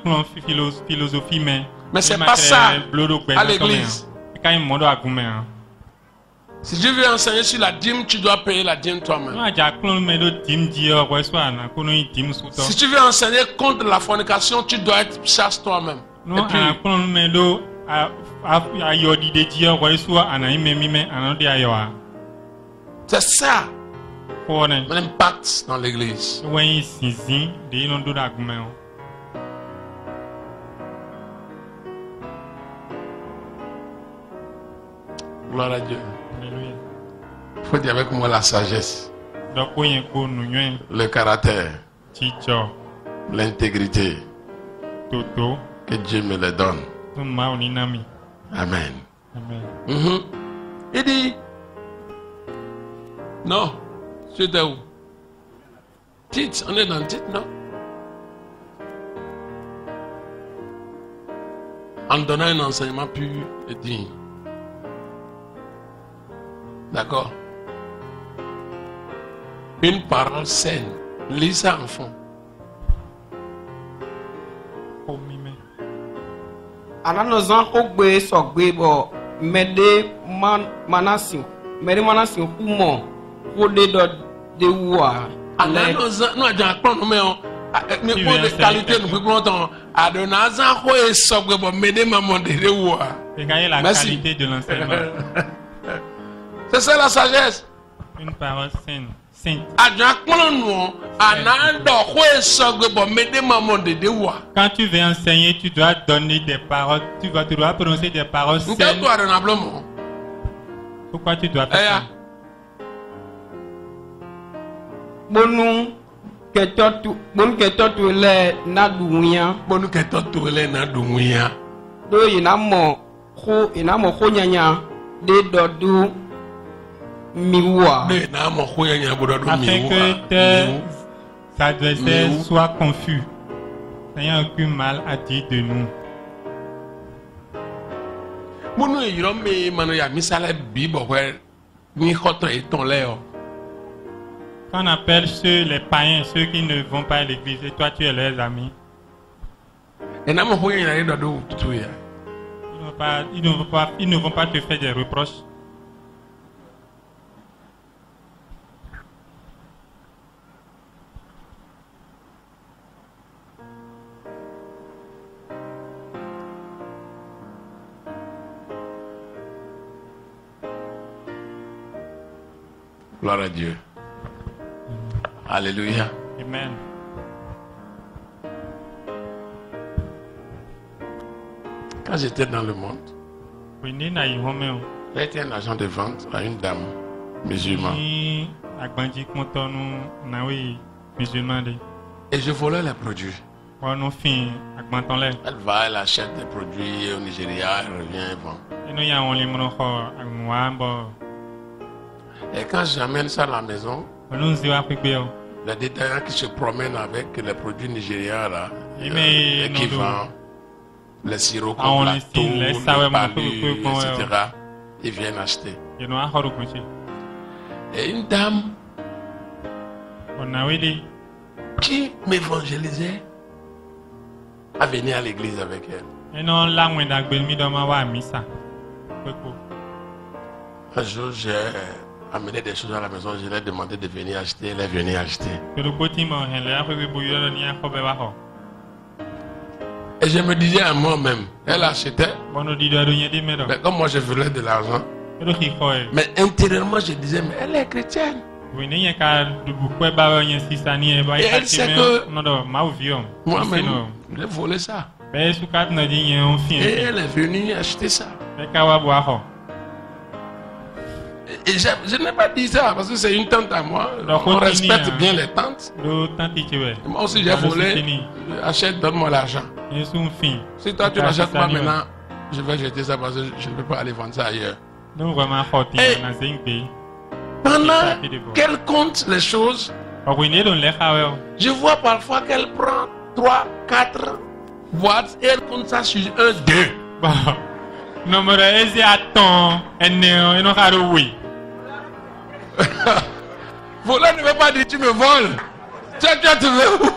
philosophie, mais
c'est pas ça à l'église. Si tu veux enseigner sur la dîme, tu dois payer la dîme toi-même. Si tu veux enseigner contre la fornication, tu dois être chaste toi-même. C'est ça l'impact dans l'église. Gloire à Dieu. Il faut dire avec moi la sagesse, le caractère, l'intégrité. Que Dieu me le donne. Amen. Il dit, non, c'était où? Titre, on est dans le titre, non? En donnant un enseignement pur et digne. D'accord? Une parole saine. Lis ça en fond.
Ananozan ogbe sogbe bo mede manasi humo kode do de wa.
Ananozan no ajan pon no me on me ko de qualité nous plus longtemps. Adonazan ko e sogbe bo mede mamon de wa.
Regardez la qualité de l'enseignement.
C'est ça la sagesse.
Une parole saine.
Quand
tu veux enseigner, tu dois donner des paroles. Tu dois prononcer des paroles saines. Pourquoi tu dois faire ça?
Bonu ketotu le nadunya.
Bonu ketotu le nadunya.
Do inamo ko nyanya de dodu.
Afin que tes adversaires soient confus, n'ayant aucun mal à dire de nous. Quand on appelle ceux les païens, ceux qui ne vont pas à l'église, et toi tu es leurs amis. Ils ne vont pas te faire des reproches.
Gloire à Dieu. Alléluia.
Amen.
Quand j'étais dans le monde, j'ai été un agent de vente à une dame musulmane. Et je volais les produits. Elle va, elle achète des produits au Nigeria, elle revient et vend. Et quand j'amène ça à la maison, les détaillants qui se promènent avec les produits nigériens là, qui vendent, les sirops contre la toux, le palu, etc. Ils viennent acheter. Et une dame qui m'évangélisait a venu à l'église avec elle. Un jour, j'ai amené des choses à la maison, je lui ai demandé de venir acheter, elle est venue acheter. Et je me disais à moi-même, elle achetait, mais comme moi je voulais de l'argent, mais intérieurement je disais, mais elle est chrétienne. Et elle sait que moi-même, j'ai volé ça. Et elle est venue acheter ça. Et je n'ai pas dit ça parce que c'est une tante à moi. On respecte bien les tantes. Moi aussi j'ai volé. Achète, donne-moi l'argent. Si toi tu n'achètes pas maintenant, je vais jeter ça parce que je ne peux pas aller vendre ça ailleurs. Et pendant qu'elle compte les choses, je vois parfois qu'elle prend 3, 4 boîtes et elle compte ça sur 1, 2. Voler ne veut pas dire tu me voles. Tu te veux où?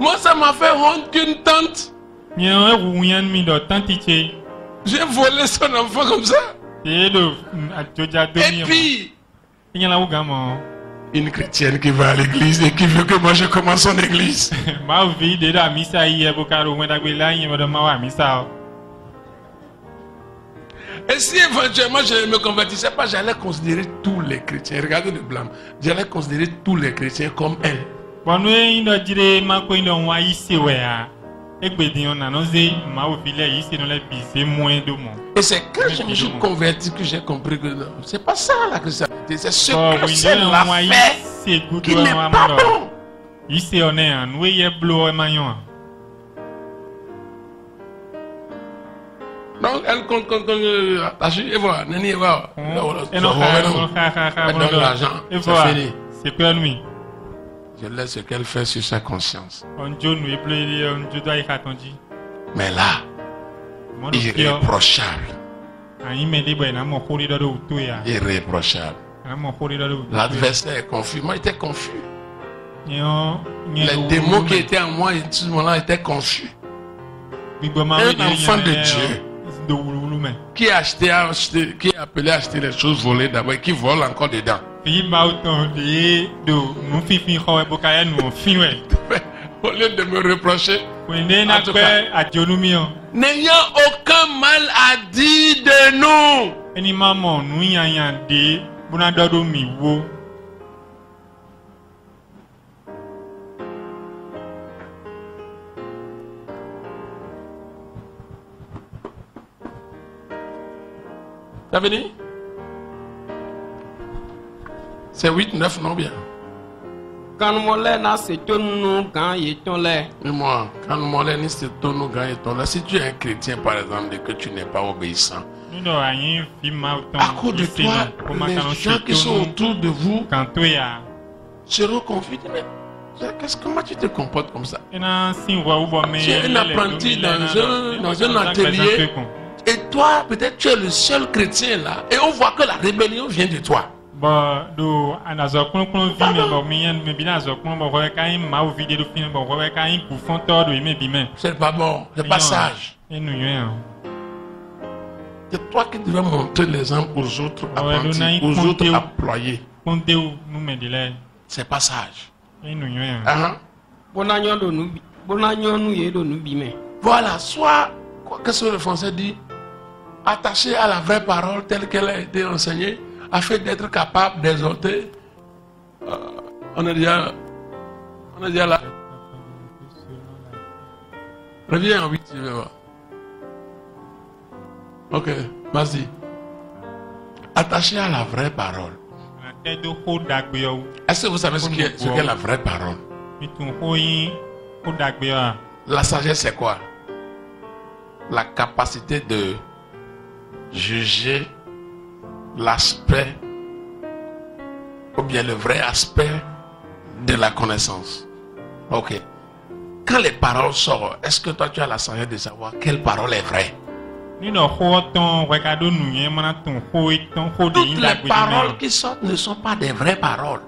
Moi ça m'a fait honte qu'une tante. J'ai volé son enfant comme ça. Et puis une chrétienne qui va à l'église et qui veut que moi je commence son église. Et si éventuellement je ne me convertissais pas, j'allais considérer tous les chrétiens. Regardez le blanc. J'allais considérer tous les chrétiens comme elle. Et c'est quand je me suis converti que j'ai compris que c'est pas ça la christianité, c'est ce que c'est la fait qui n'est pas bon. Donc elle compte et voilà, Nani, voilà. Elle donne l'argent, c'est fini. C'est pas nuit. Je laisse ce qu'elle fait sur sa conscience. Mais là, irréprochable. Irréprochable. L'adversaire est confus. Moi, j'étais confus. Les démons qui étaient en moi, à ce moment-là, étaient confus. Un enfant de Dieu qui est appelé à acheter les choses volées d'abord et qui vole encore dedans. Au lieu de me reprocher, n'ayant aucun mal à dire de nous. T'as venu? C'est 8, 9, non bien. Et moi, quand si tu es un chrétien par exemple et que tu n'es pas obéissant, à cause de toi, les gens qui sont autour de vous seront confus. Mais comment tu te comportes comme ça? Tu es un apprenti dans un atelier et toi, peut-être tu es le seul chrétien là et on voit que la rébellion vient de toi. C'est pas bon, c'est pas sage. C'est toi qui devais montrer l'exemple aux autres apprentis, aux autres employés. C'est pas sage. Voilà, soit, qu'est-ce que le français dit? Attaché à la vraie parole telle qu'elle a été enseignée, afin d'être capable d'exhorter. On est déjà là. Reviens en 8, je vais voir. Ok, vas-y. Attaché à la vraie parole. Est-ce que vous savez ce qu'est la vraie parole? La sagesse, c'est quoi? La capacité de juger l'aspect ou bien le vrai aspect de la connaissance. Ok. Quand les paroles sortent, est-ce que toi tu as la sagesse de savoir quelle parole est vraie? Toutes les paroles qui sortent ne sont pas des vraies paroles.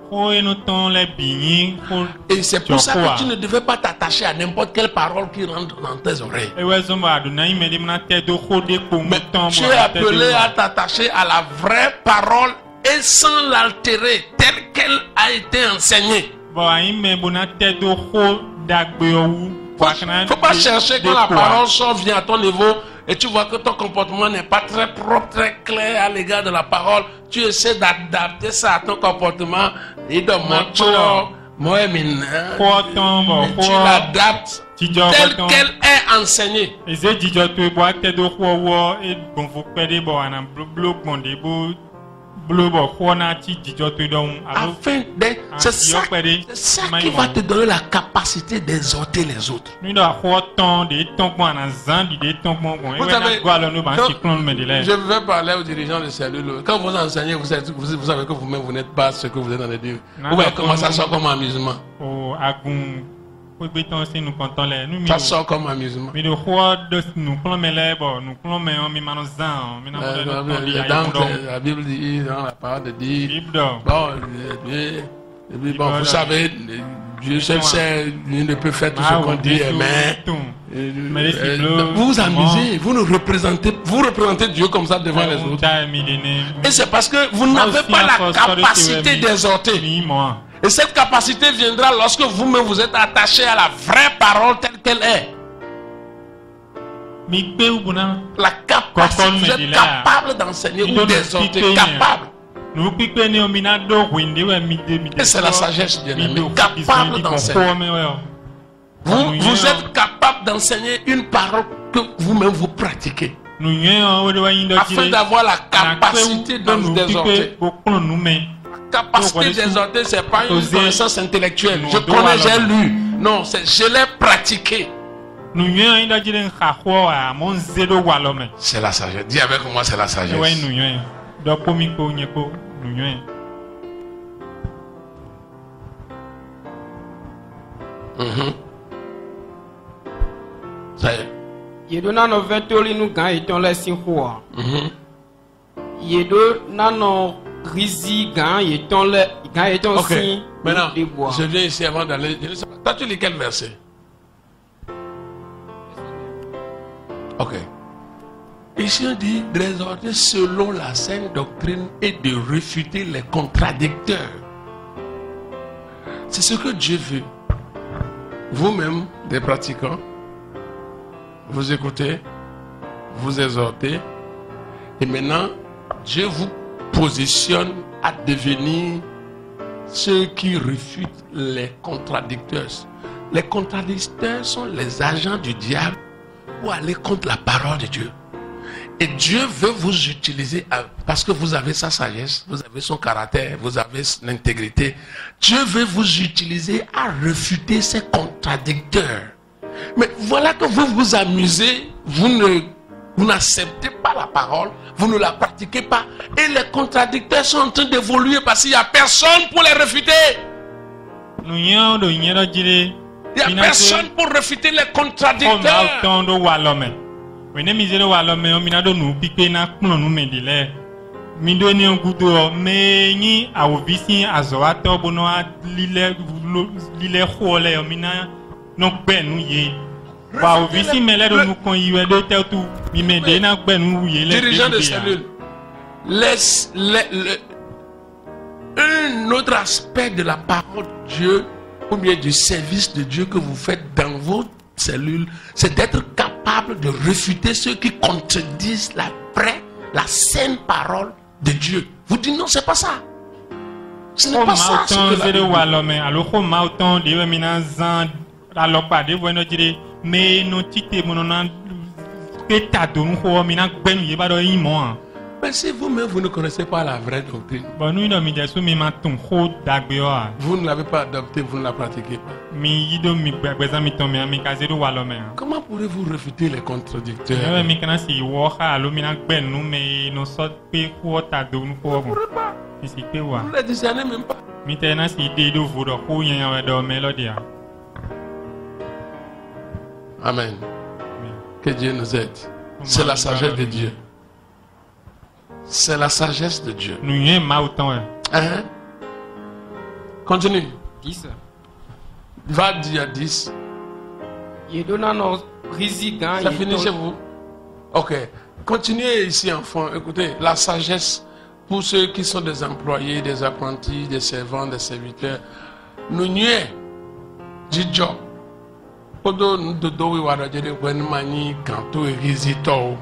Et c'est pour ça que tu ne devais pas t'attacher à n'importe quelle parole qui rentre dans tes oreilles. Mais tu es appelé à t'attacher à la vraie parole et sans l'altérer, telle qu'elle a été enseignée. Faut pas chercher quand la parole sort, vient à ton niveau et tu vois que ton comportement n'est pas très propre, très clair à l'égard de la parole. Tu essaies d'adapter ça à ton comportement et de tu l'adaptes telle qu'elle est enseignée. Afin d'être, c'est ça qui va te donner la capacité d'exhorter les autres. Vous savez, je vais parler aux dirigeants de cellules. Quand vous enseignez, vous savez que vous-même vous n'êtes pas ce que vous êtes dans les livres. Vous voyez comment ça sort comme amusement. Ça sort comme amusement. La Bible dit, dans la parole de dire, bon, vous savez, Dieu seul sait, il ne peut faire tout ce qu'on dit, mais vous vous amusez, vous représentez Dieu comme ça devant les autres. Et c'est parce que vous n'avez pas la capacité d'exhorter. Et cette capacité viendra lorsque vous-même vous êtes attaché à la vraie parole telle qu'elle est. La capacité, vous êtes capable d'enseigner ou d'exhorter, capable. Et c'est la sagesse, bien aimé, capable d'enseigner. Vous êtes capable d'enseigner une parole que vous-même vous pratiquez. Afin d'avoir la capacité d'exhorter. Capacité d'exhorter, ce n'est pas une connaissance intellectuelle. Je connais, j'ai lu. Non, je l'ai pratiqué. C'est la sagesse. Dis avec moi, c'est la sagesse. Ça y est.
Yedo nano vetoli nu gan eton le sinhoa. Yedo nano rizi gan eton si.
Maintenant, je viens ici avant d'aller. Toi, tu lis quel verset? Ok. Ici on dit d'exhorter selon la saine doctrine et de réfuter les contradicteurs. C'est ce que Dieu veut. Vous-même, des pratiquants, vous écoutez, vous exhortez, et maintenant, Dieu vous positionne à devenir ceux qui refutent les contradicteurs. Les contradicteurs sont les agents du diable pour aller contre la parole de Dieu. Et Dieu veut vous utiliser parce que vous avez sa sagesse, vous avez son caractère, vous avez l'intégrité. Dieu veut vous utiliser à refuter ces contradicteurs. Mais voilà que vous vous amusez, vous n'acceptez pas la parole, vous ne la pratiquez pas. Et les contradicteurs sont en train d'évoluer parce qu'il n'y a personne pour les refuter. Il n'y a personne pour refuter les contradicteurs. Dirigeant de cellule, un autre aspect de la parole de Dieu ou bien du service de Dieu que vous faites dans vos cellules, c'est d'être capable de refuter ceux qui contredisent la saine parole de Dieu. Vous dites non, c'est pas ça. Ce n'est pas ça. Mais si vous-même vous ne connaissez pas la vraie doctrine, vous ne l'avez pas adoptée, vous ne la pratiquez pas. Comment pourrez-vous refuter les contradicteurs? Vous ne pourrez pas.
Vous
ne discernez même pas. Amen. Que Dieu nous aide. C'est la sagesse de Dieu. C'est la sagesse de Dieu. Hein? Continue.
10.
Va dire 10. Ça finit chez vous? Ok. Continuez ici, enfants. Écoutez, la sagesse pour ceux qui sont des employés, des apprentis, des servants, des serviteurs. Nous n'y est. Dijo. Podo ndodo wi wada jere kwen mani ganto e rizito.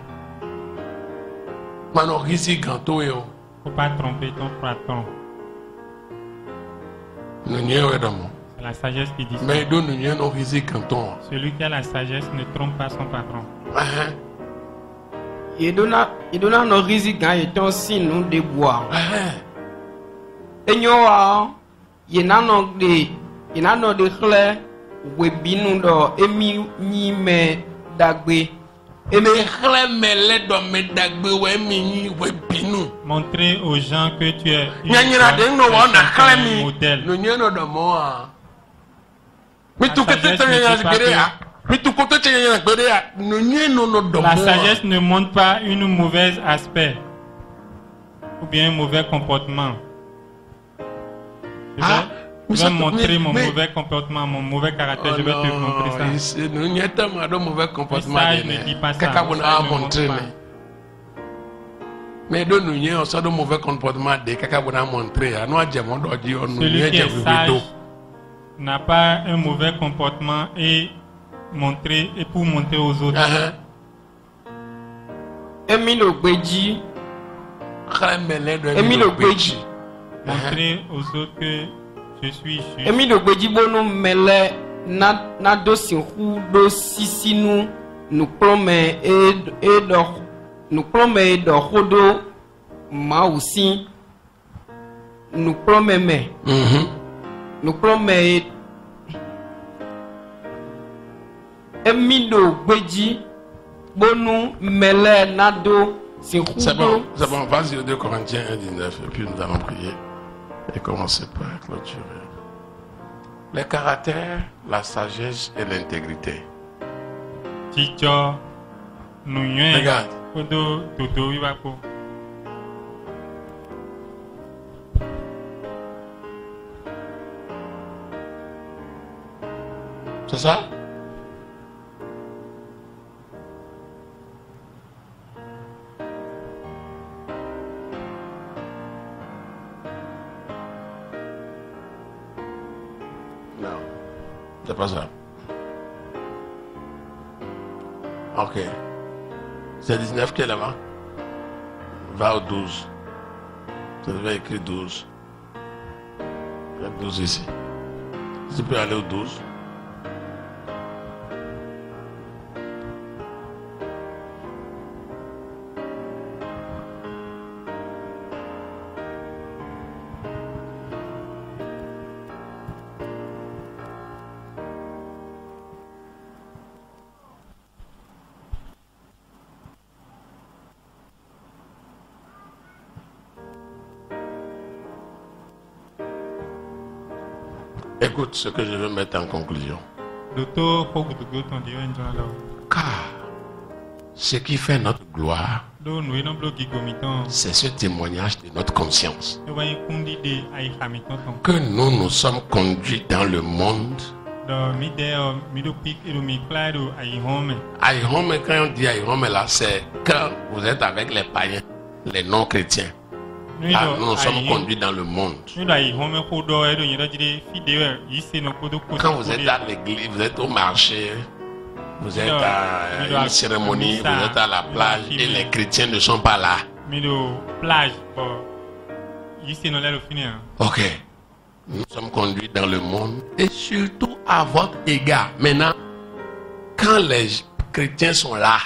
Mano rizi ganto e o.
Faut pas tromper ton patron.
Nous n'y est d'amo.
C'est la sagesse qui dit ça.
Mais nous n'y est no rizi ganto.
Celui qui a la sagesse ne trompe pas son patron.
Il donna nos risques et ton signe de bois. Et nous, il y a des clés, webinu do emi ni me dagbe.
Montrer aux gens que tu es
un
modèle. La sagesse ne montre pas une mauvaise aspect ou bien un mauvais comportement. Je vais montrer mon mauvais comportement, mon mauvais caractère. Je vais te montrer ça. Ça, ne dis pas ça.
Mais de nous, on sort de mauvais comportement de caca pour montrer.
Celui qui est sage n'a pas un mauvais comportement et montrer et pour montrer aux autres. Montrer aux autres que je suis juste.
Emile Gbeji bono mele na dosi hu do sisinu nuklome do hodo mausi nuklome me. Nuklome Emile Gbeji bono mele na do si hu.
C'est bon, vas-y au 2 Corinthiens 1:19 et puis nous allons prier. Et commencez par clôturer. Les caractères, la sagesse et l'intégrité. Regarde. C'est ça? C'est pas ça. Ok. C'est 19 qui est là-bas. Va au 12. Tu devais écrire 12. Il y a 12 ici. Tu peux aller au 12. Écoute ce que je veux mettre en conclusion. Car ce qui fait notre gloire, c'est ce témoignage de notre conscience. Que nous sommes conduits dans le monde. Aïhome, quand on dit aïhome là, c'est quand vous êtes avec les païens, les non-chrétiens. Nous sommes conduits dans le monde. Quand vous êtes à l'église, vous êtes au marché, vous êtes à une cérémonie, vous êtes à la plage et les chrétiens ne sont pas là. Ok. Nous sommes conduits dans le monde et surtout à votre égard. Maintenant, quand les chrétiens sont là,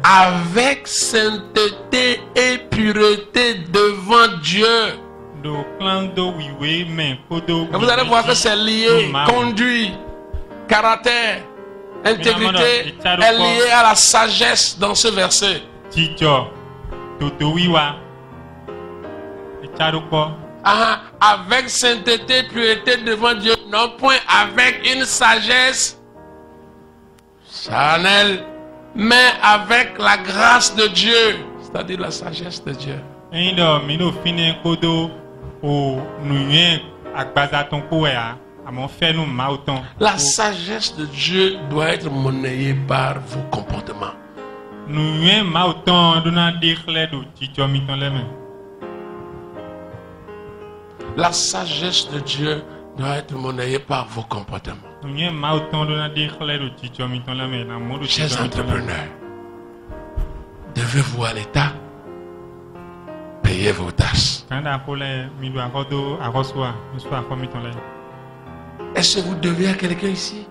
avec sainteté et pureté devant Dieu. Et vous allez voir que c'est lié, conduit, caractère, intégrité est lié à la sagesse dans ce verset. Avec sainteté, pureté devant Dieu, non point avec une sagesse charnelle, mais avec la grâce de Dieu, c'est-à-dire la sagesse de Dieu. La sagesse de Dieu doit être monnayée par vos comportements. La sagesse de Dieu doit être monnayée par vos comportements. Chers entrepreneurs, devez-vous à l'État payer vos tâches. Est-ce que vous devez à quelqu'un ici?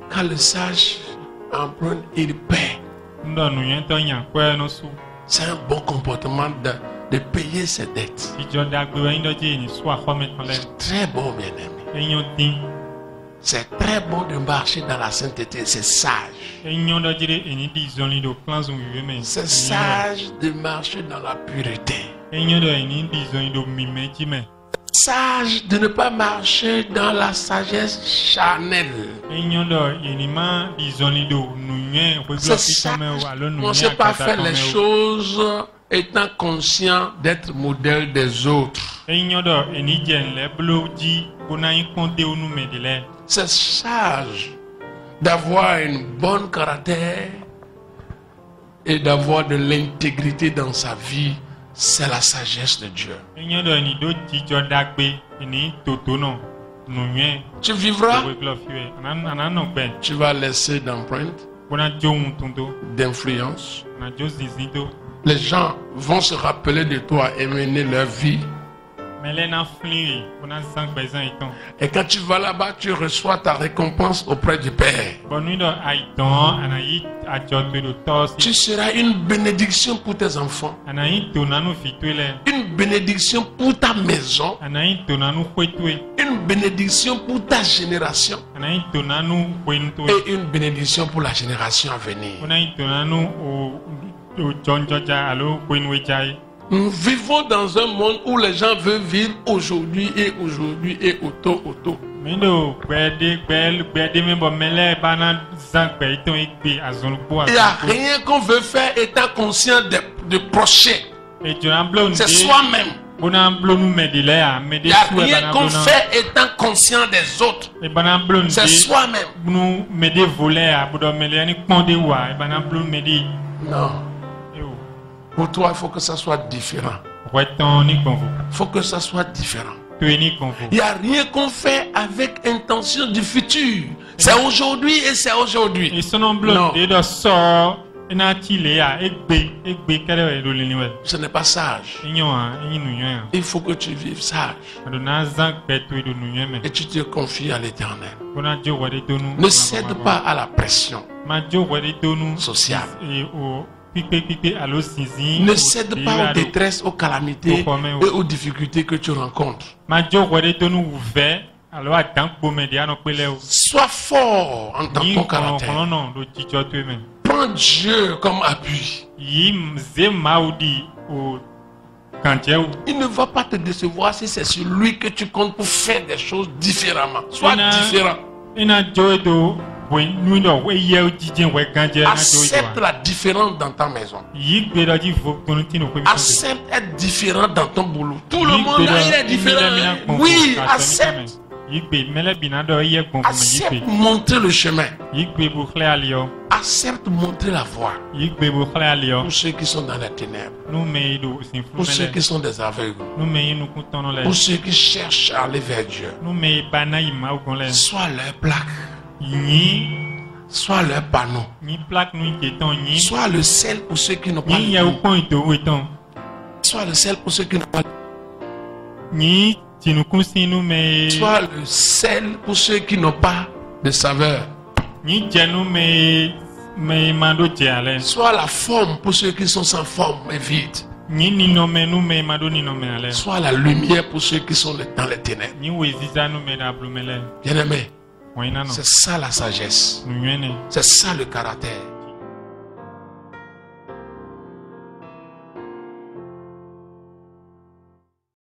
Quand le sage emprunte, il paie. C'est un bon comportement de payer ses dettes. C'est très bon, bien-aimé. C'est très bon de marcher dans la sainteté, c'est sage. C'est sage de marcher dans la pureté. Sage de ne pas marcher dans la sagesse charnelle. C'est sage de ne pas faire les choses étant conscient d'être modèle des autres. C'est sage d'avoir une bonne caractère et d'avoir de l'intégrité dans sa vie. C'est la sagesse de Dieu. Tu vivras, tu vas laisser d'empreinte, d'influence. Les gens vont se rappeler de toi et mener leur vie. Et quand tu vas là-bas, tu reçois ta récompense auprès du Père. Tu seras une bénédiction pour tes enfants, une bénédiction pour ta maison, une bénédiction pour ta génération et une bénédiction pour la génération à venir. Nous vivons dans un monde où les gens veulent vivre aujourd'hui et auto. Il n'y a rien qu'on veut faire étant conscient de prochain. C'est soi-même. Il n'y a rien qu'on fait étant conscient des autres. C'est soi-même. Non. Pour toi, il faut que ça soit différent. Il faut que ça soit différent. Il n'y a rien qu'on fait avec intention du futur. C'est aujourd'hui et c'est aujourd'hui. Non. Ce n'est pas sage. Il faut que tu vives sage. Et tu te confies à l'Éternel. Ne cède pas à la pression sociale. Ne cède pas aux détresses, aux calamités et aux difficultés que tu rencontres. Sois fort en ton caractère. Prends Dieu comme appui. Il ne va pas te décevoir si c'est sur lui que tu comptes pour faire des choses différemment. Sois différent. Accepte la différence dans ta maison. Accepte être différent dans ton boulot. Tout le monde il est différent. Oui, accepte. Accepte montrer le chemin. Accepte montrer la voie. Pour ceux qui sont dans les ténèbres. Pour ceux qui sont des aveugles. Pour ceux qui cherchent à aller vers Dieu. Sois leur plaque. Sois leur panneau. Sois le sel pour ceux qui n'ont pas de. Sois le sel pour ceux qui n'ont pas de. Sois le sel pour ceux qui n'ont pas de saveur. Sois la forme pour ceux qui sont sans forme et vides. Sois la lumière pour ceux qui sont dans les ténèbres. Bien-aimé, c'est ça la sagesse. C'est ça le caractère.